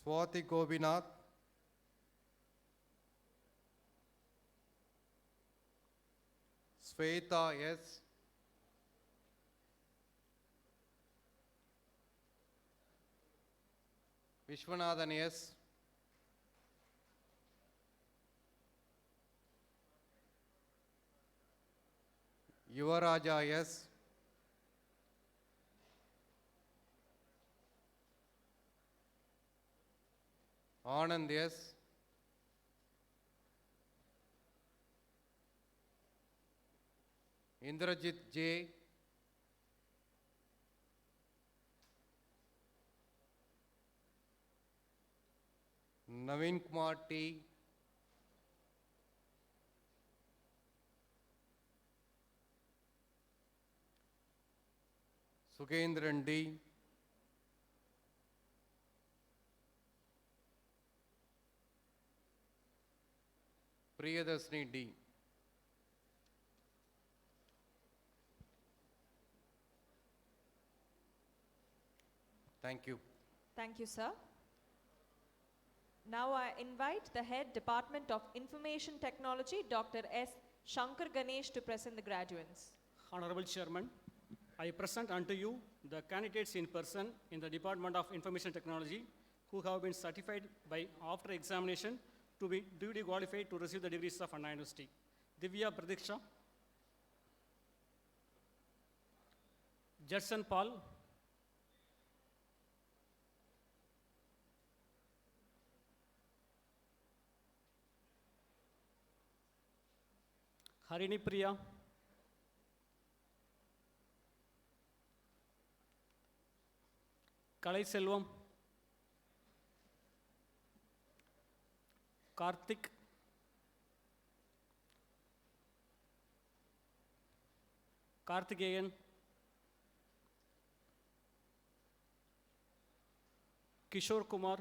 Swati Gobinath, Sweta S, Vishwanathan S, Yuvaraja S, Anand S, Indrajit J, Naveen Kumar T, Sugendran D, Priyadarshini D. Thank you. Thank you, sir. Now I invite the Head Department of Information Technology, Dr. S. Shankar Ganesh, to present the graduates. Honorable Chairman, I present unto you the candidates in person in the Department of Information Technology who have been certified by after examination to be duly qualified to receive the degrees of Anna University. Divya Pradiksha, Judson Paul, Harini Priya, Kalai Selvam, Karthik, Karthikeyan, Kishore Kumar,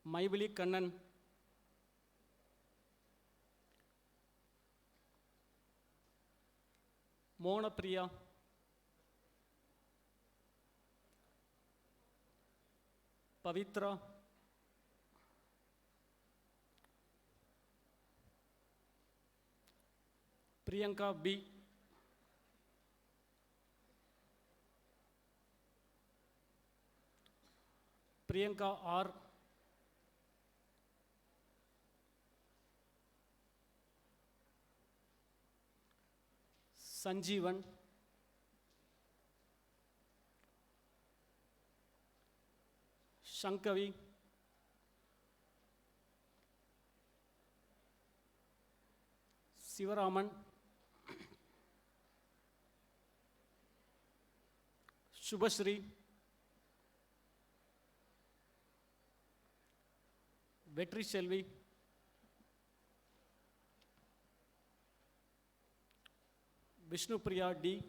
Maivili Kannan, Mona Priya, Pavitra, Priyanka B, Priyanka R, Sanjeevan, Shankavi, Sivaraman, Shubhashri, Vetri Shelvi, Vishnu Priya D,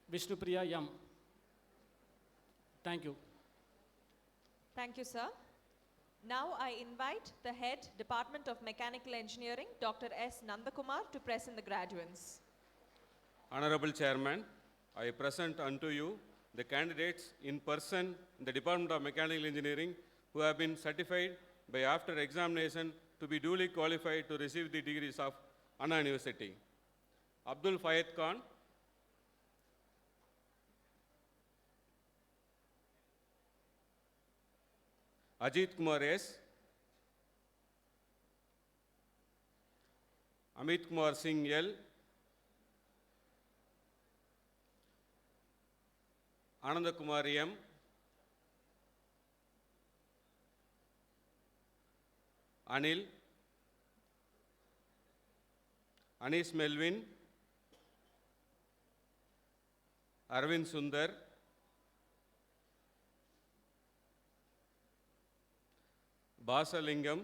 Vishnu Priya M. Thank you. Thank you, sir. Now I invite the Head Department of Mechanical Engineering, Dr. S. Nandakumar, to present the graduates. Honorable Chairman, I present unto you the candidates in person in the Department of Mechanical Engineering who have been certified by after examination to be duly qualified to receive the degrees of Anna University. Abdul Fayed Khan, Ajit Kumar S, Amit Kumar Singh L, Ananda Kumar M, Anil, Anis Melvin, Arvind Sundar, Basalingam,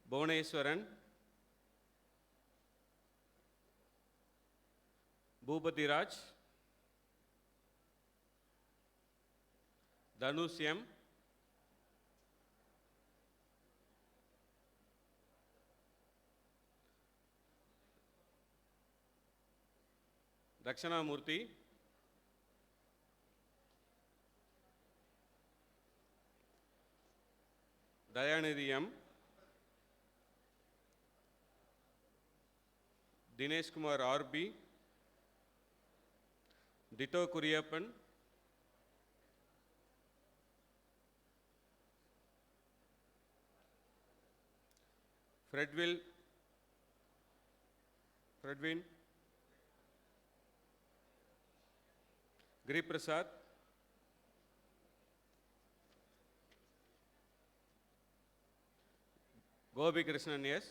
Bhuvaneswaran, Bhupati Raj, Dhanush M, Dakshana Murthy, Dayanidhi M, Dinesh Kumar RB, Ditto Kuriyappan, Fredwin, Giri Prasad, Gopi Krishnan S,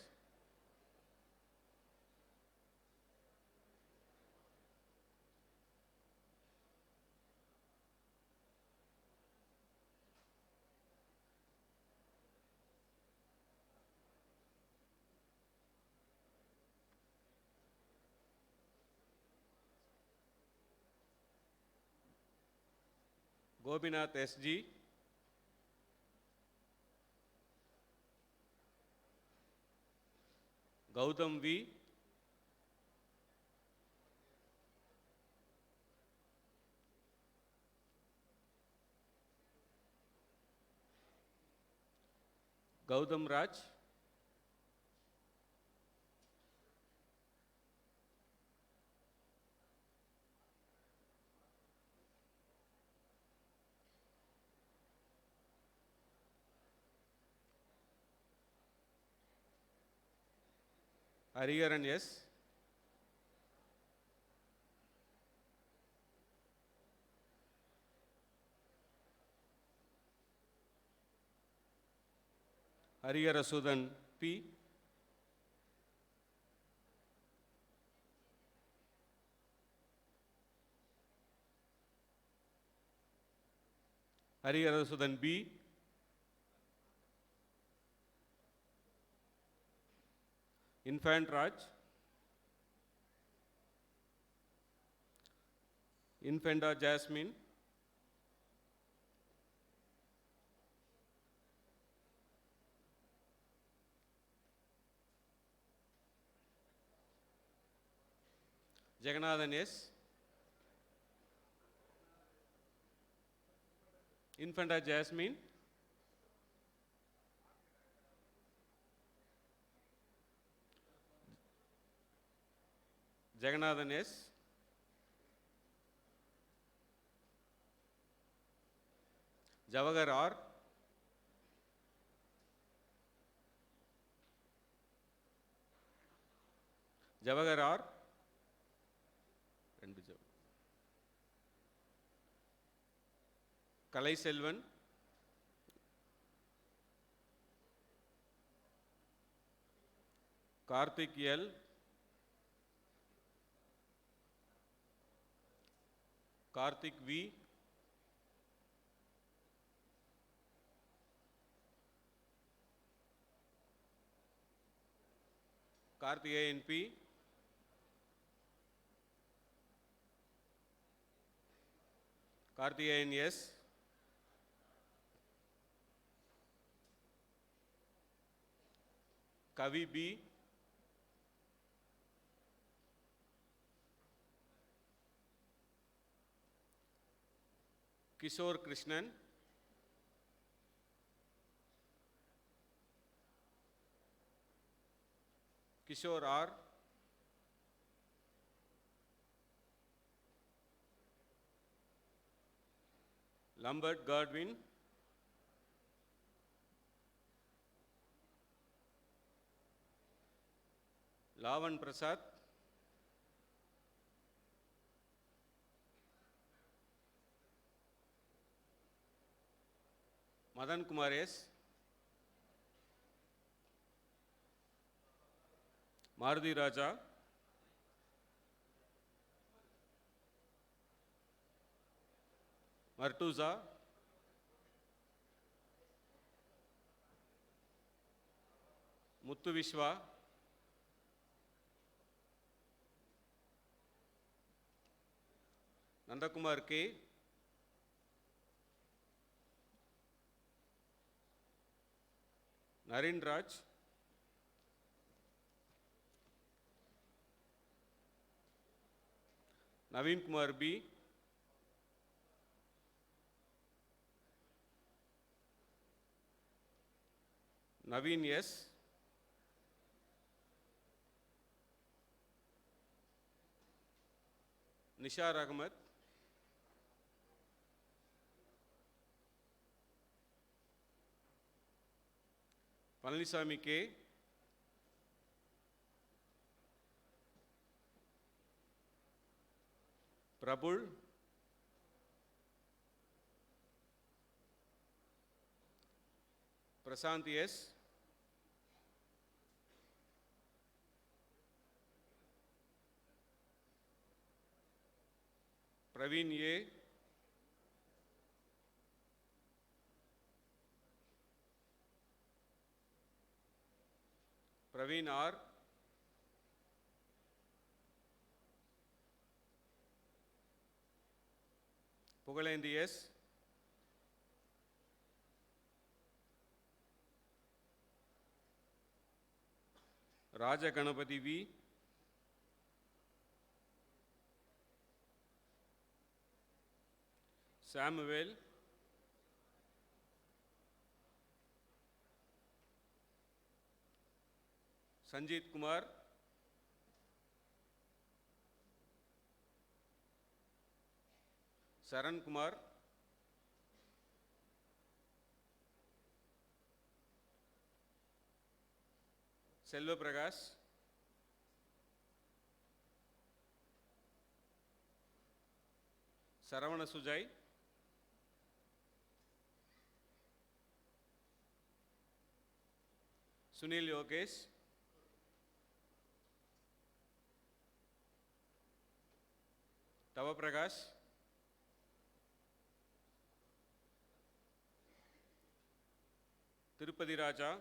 Gopinath SG, Gautam V, Gautam Raj, Hariharan S, Harihara Sudan P, Harihara Sudan B, Infant Raj, Infanta Jasmine, Jagannathan S, Infanta Jasmine, Jagannathan S, Javagar R, Javagar R, and Kalai Selvan, Karthik L, Karthik V, Karthikeyan P, Karthikeyan S, Kavi B, Kishore Krishnan, Kishore R, Lambert Godwin, Lavan Prasad, Madan Kumar S, Maruti Raja, Martuza, Muthu Vishwa, Nandakumar K, Naren Raj, Naveen Kumar B, Naveen S, Nishar Ahmed, Palanisamy K, Prabul, Prasant S, Praveen A, Praveen R, Pugalendi S, Raja Ganapati V, Samuel, Sanjeet Kumar, Saran Kumar, Selva Prakash, Saravana Sujai, Sunil Yogesh, Tava Prakash, Tirupati Raja,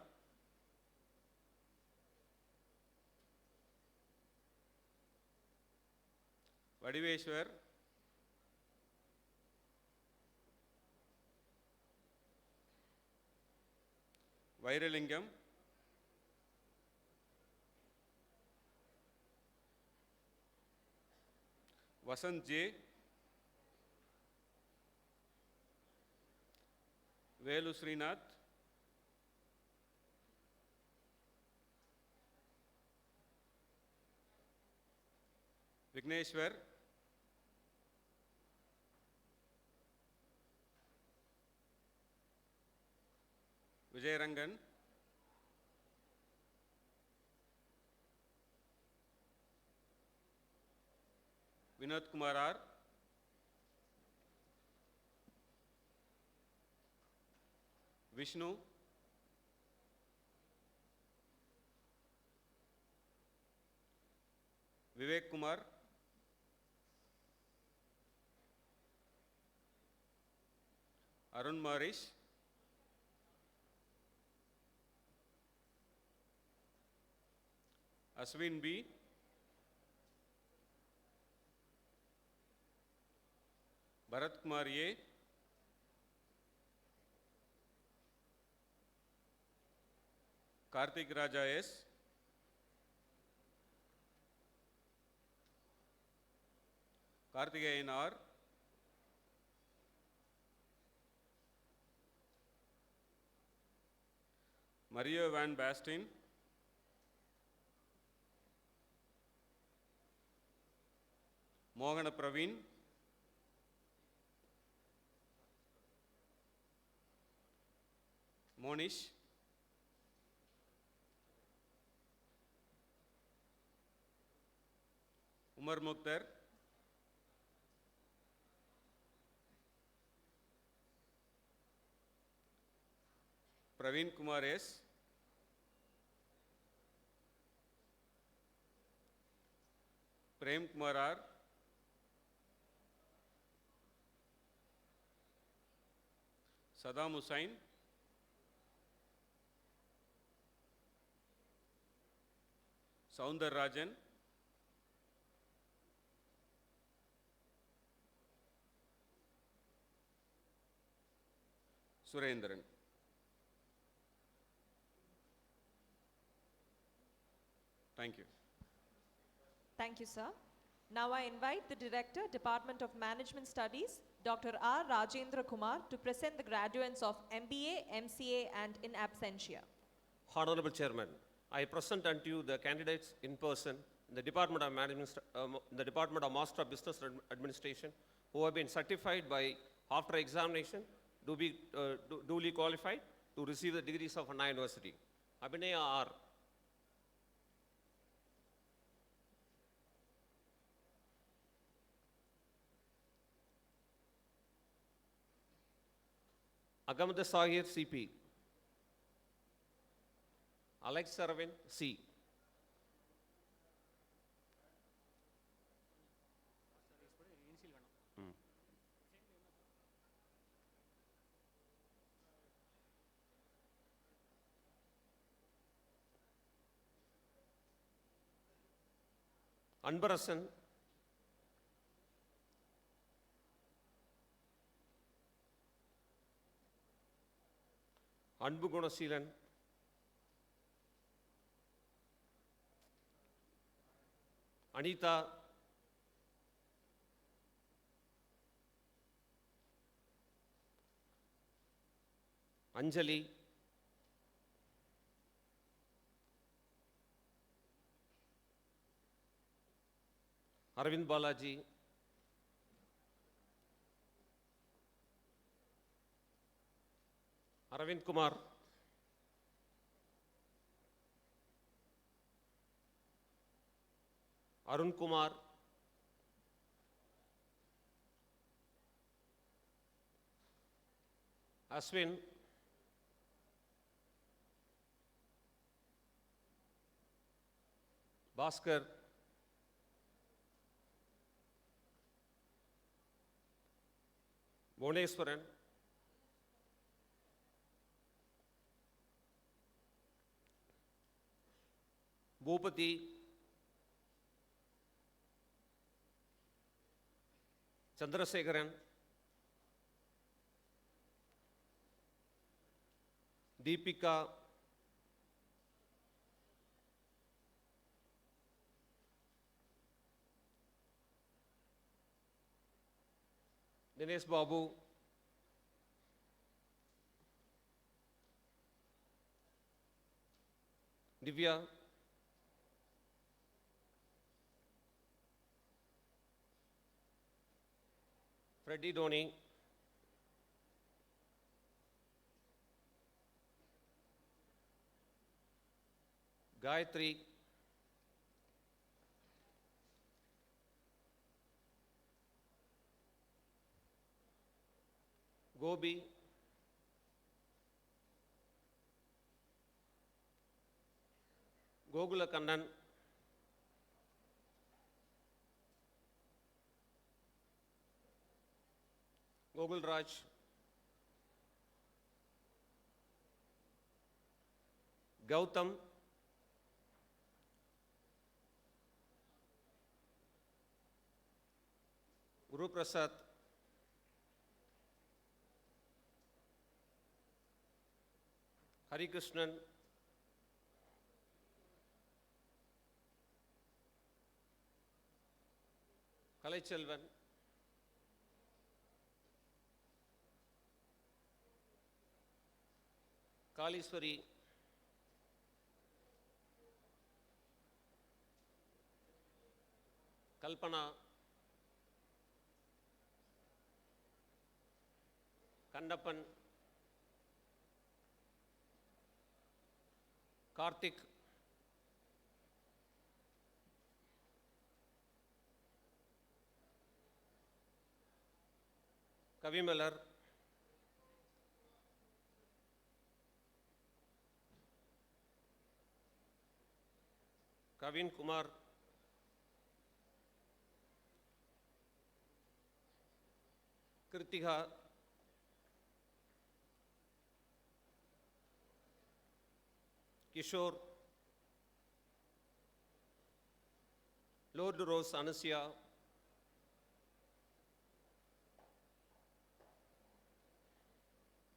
Vadiveshwar, Vairalingam, Vasant J, Velu Srinath, Vigneshwar, Vijay Rangan, Vinod Kumar R, Vishnu, Vivek Kumar, Arun Marish, Aswin B, Bharat Kumar A, Karthik Raja S, Karthikeyan R, Mario Van Basten, Mohana Praveen, Monish, Umar Mukhtar, Praveen Kumar S, Prem Kumar R, Saddam Hussain, Saundar Rajan, Surendran. Thank you. Thank you, sir. Now I invite the Director, Department of Management Studies, Dr. R. Rajendra Kumar, to present the graduates of MBA, MCA, and in absentia. Honorable Chairman, I present unto you the candidates in person in the Department of Management, the Department of Master of Business Administration, who have been certified by, after examination, to be duly qualified to receive the degrees of Anna University. Abhinaya R. Agamada Sahir CP. Alex Sarvin C. Anbarasan, Anbu Gunaseelan, Anita, Anjali, Arvind Balaji, Arvind Kumar, Arun Kumar, Aswin, Bhaskar, Bhuvaneswaran, Bhupati, Chandrasekharan, Deepika, Dinesh Babu, Divya, Freddie Dhoni, Gayatri, Gobi, Gogula Kannan, Gogul Raj, Gautam, Guru Prasad, Hari Krishnan, Kalaiselvan, Kaliswari, Kalpana, Kandappan, Karthik, Kavimalar, Kavin Kumar, Kritika, Kishore, Lord Rose Anasya,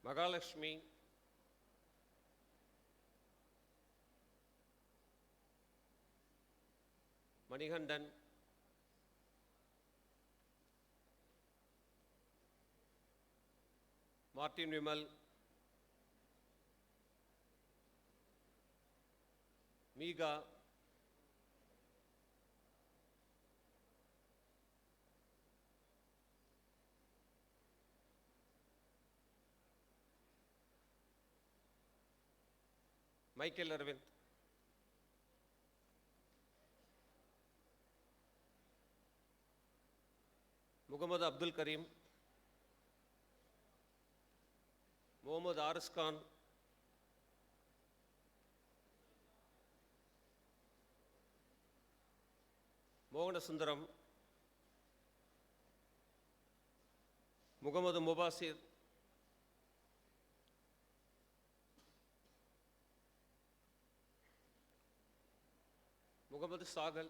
Magalakshmi, Manikandan, Martin Vimal, Meega, Michael Arvind, Muhammad Abdul Karim, Muhammad Aris Khan, Mohana Sundaram, Muhammad Mubasir, Muhammad Sagal,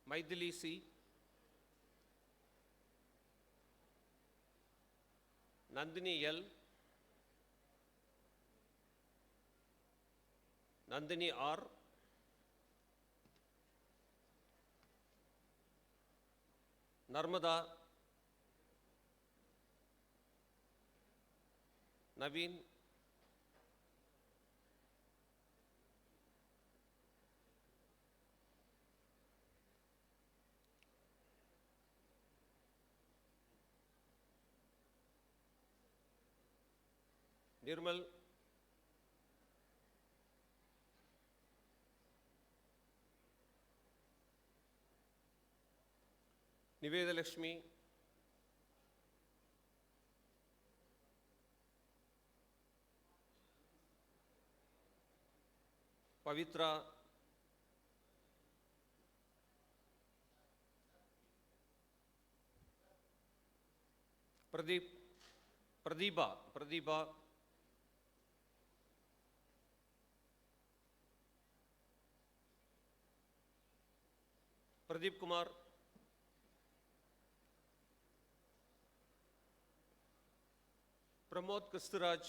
Maithili C, Nandini L, Nandini R, Narmada, Naveen, Nirmal, Niveda Lakshmi, Pavitra, Pradeep, Pradeepa, Pradeep Kumar, Pramod Kasturaj,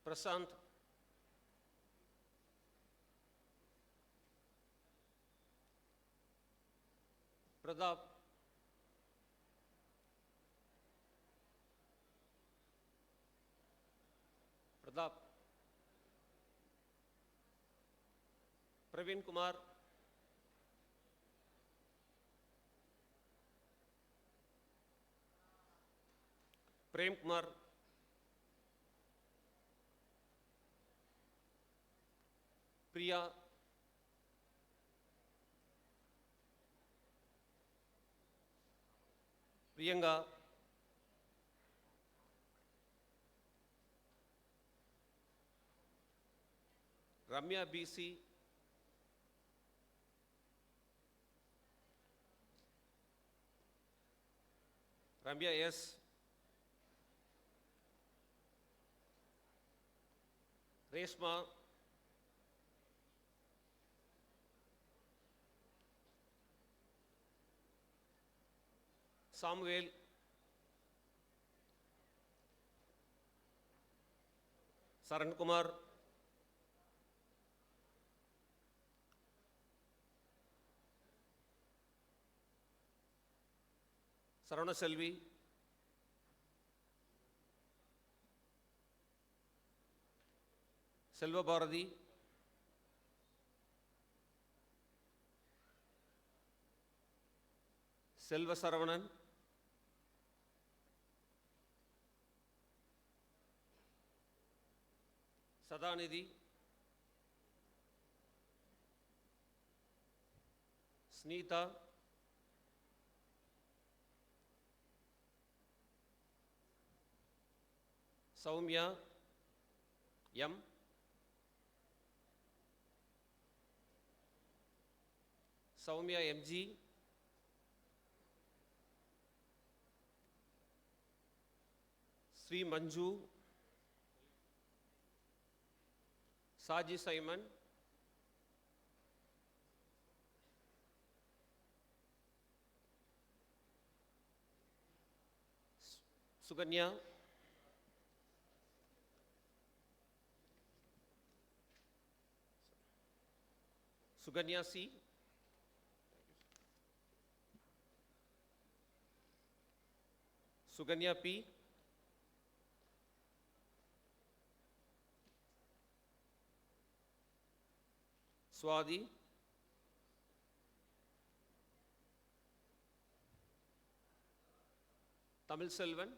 Prasant, Pradap, Praveen Kumar, Prem Kumar, Priya, Priyanka, Ramya BC, Ramya S, Reshma, Samuel, Saran Kumar, Saravana Selvi, Selva Bharati, Selva Saravanan, Sadanidhi, Snita, Saumya, M, Saumya MG, Sri Manju, Saji Simon, Suganya, Suganya C, Suganya P, Swadi, Tamil Selvan,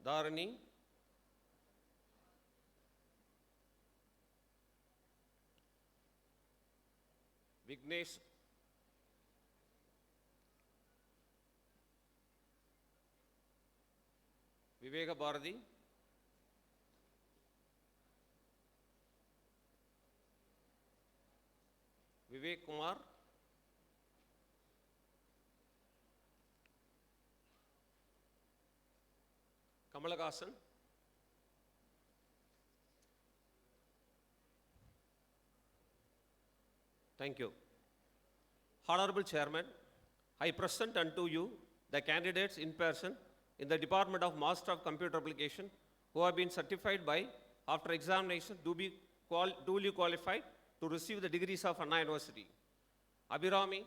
Dharani, Vignesh, Viveka Bharati, Vivek Kumar, Kamalakasan, thank you. Honorable Chairman, I present unto you the candidates in person in the Department of Master of Computer Application who have been certified by, after examination, duly qualified to receive the degrees of Anna University. Abhirami,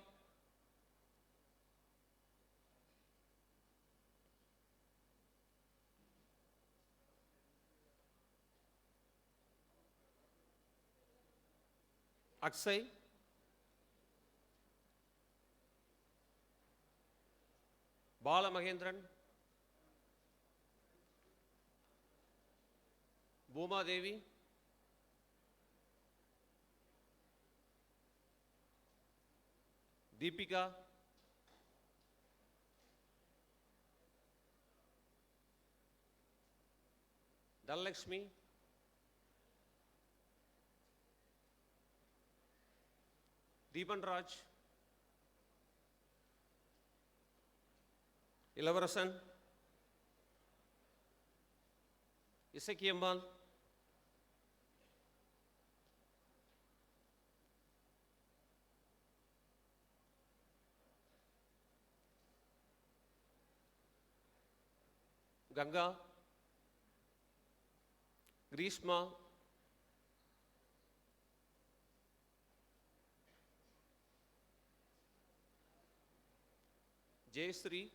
Akshay, Bala Mahendran, Bhuma Devi, Deepika, Dhanlakshmi, Deepan Raj, Ilavarasan, Isakiyammal, Ganga, Grishma, Jayasri,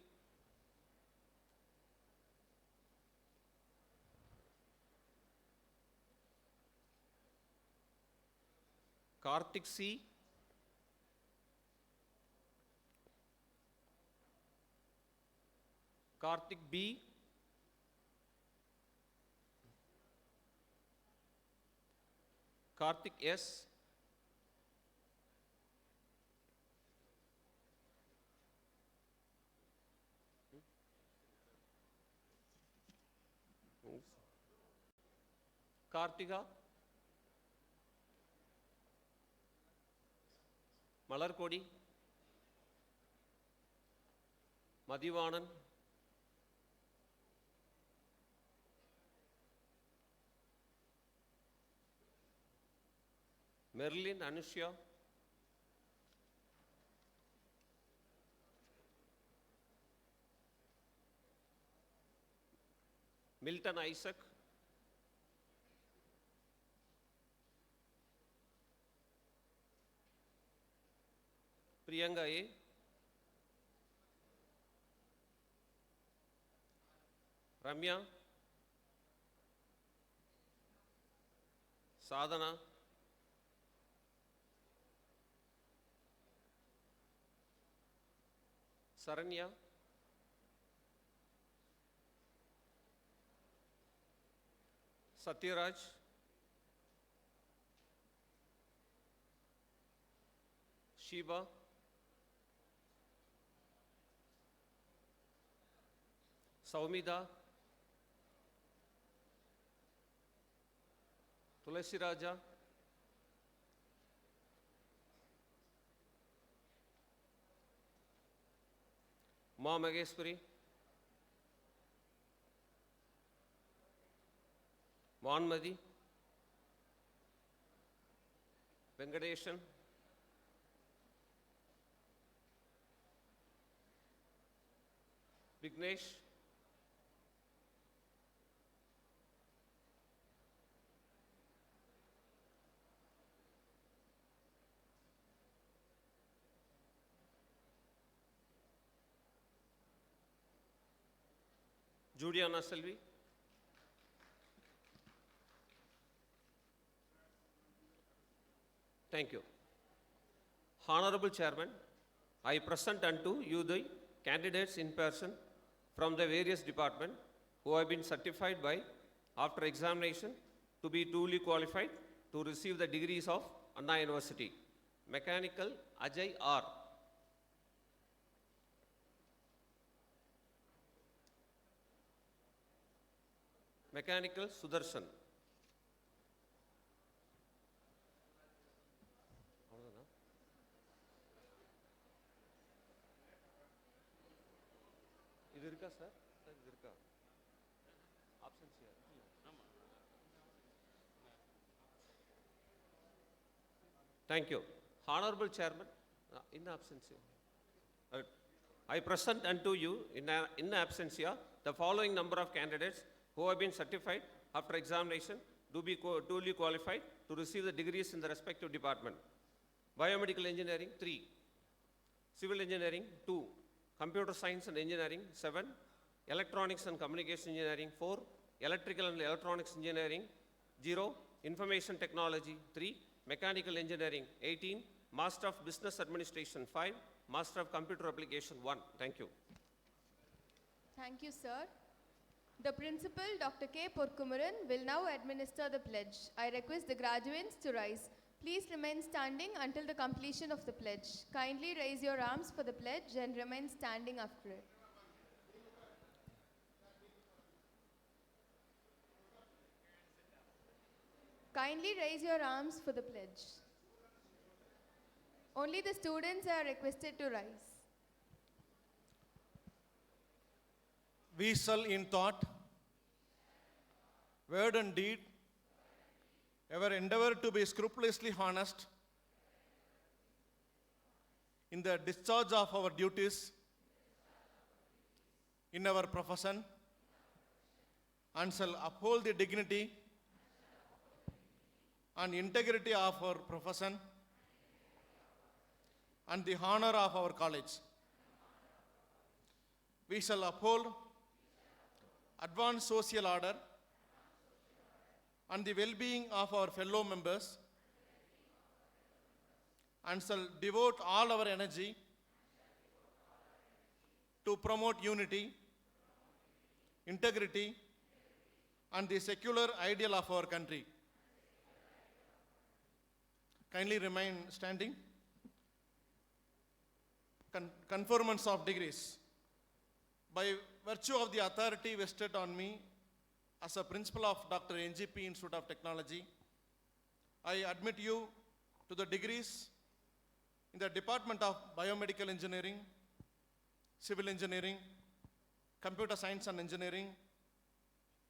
Karthik C, Karthik B, Karthik S, Kartika, Malarkodi, Madhivanan, Merlin Anushya, Milton Isaac, Priyanka A, Ramya, Sadhana, Saranya, Satyaraj, Shiva, Saumida, Tulasi Raja, Ma Mageshwari, Vanmadi, Venkadeshan, Vignesh, Juliana Selvi, thank you. Honorable Chairman, I present unto you the candidates in person from the various departments who have been certified by, after examination, to be duly qualified to receive the degrees of Anna University. Mechanical, Ajay R. Mechanical, Sudarshan. இது இருக்கா sir? Sir இது இருக்கா? Options Thank you. Honorable Chairman, in absentia, I present unto you in absentia the following number of candidates who have been certified after examination to be duly qualified to receive the degrees in the respective department. Biomedical Engineering 3, Civil Engineering 2, Computer Science and Engineering 7, Electronics and Communication Engineering 4, Electrical and Electronics Engineering 0, Information Technology 3, Mechanical Engineering 18, Master of Business Administration 5, Master of Computer Application 1. Thank you. Thank you, sir. The principal, Dr. K. Porkumaran, will now administer the pledge. I request the graduates to rise. Please remain standing until the completion of the pledge. Kindly raise your arms for the pledge and remain standing after it. Kindly raise your arms for the pledge. Only the students are requested to rise. We shall in thought, word and deed, ever endeavor to be scrupulously honest in the discharge of our duties in our profession, and shall uphold the dignity and integrity of our profession and the honor of our college. We shall uphold advanced social order and the well-being of our fellow members, and shall devote all our energy to promote unity, integrity, and the secular ideal of our country. Kindly remain standing. Conference of degrees. By virtue of the authority vested on me as a principal of Dr.NGP Institute of Technology, I admit you to the degrees in the Department of Biomedical Engineering, Civil Engineering, Computer Science and Engineering,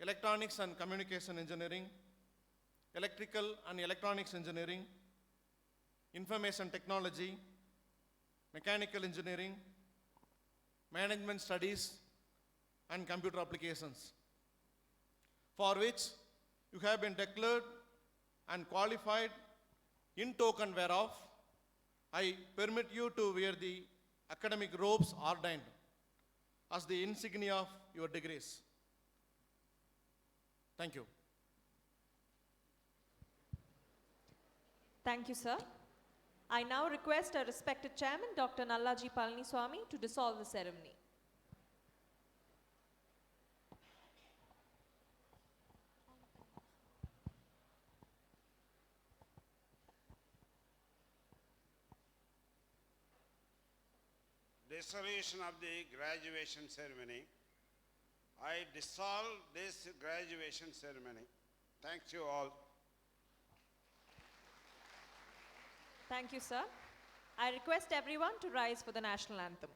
Electronics and Communication Engineering, Electrical and Electronics Engineering, Information Technology, Mechanical Engineering, Management Studies, and Computer Applications, for which you have been declared and qualified, in token whereof I permit you to wear the academic robes ordained as the insignia of your degrees. Thank you. Thank you, sir. I now request our respected chairman, Dr. Nallaji Palaniswamy, to dissolve the ceremony. Dissolution of the graduation ceremony. I dissolve this graduation ceremony. Thank you all. Thank you, sir. I request everyone to rise for the national anthem.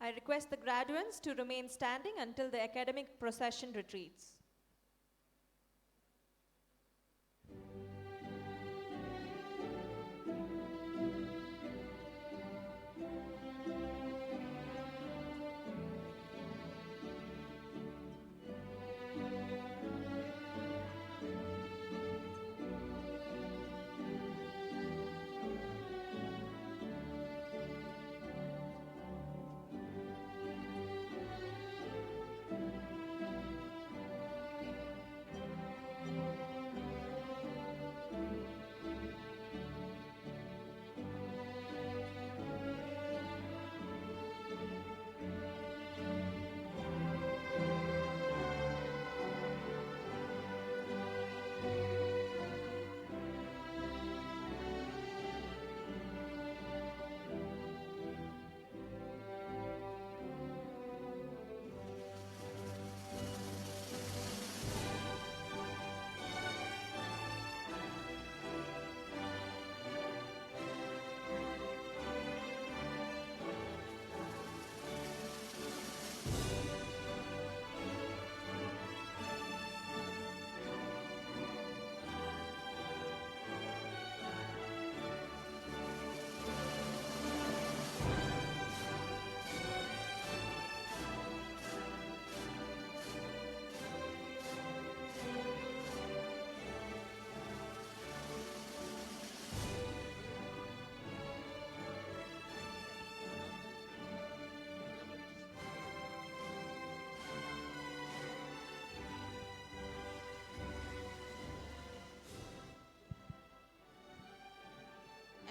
I request the graduates to remain standing until the academic procession retreats.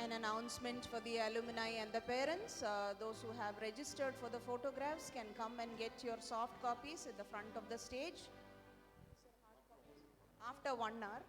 An announcement for the alumni and the parents. Those who have registered for the photographs can come and get your soft copies at the front of the stage after 1 hour.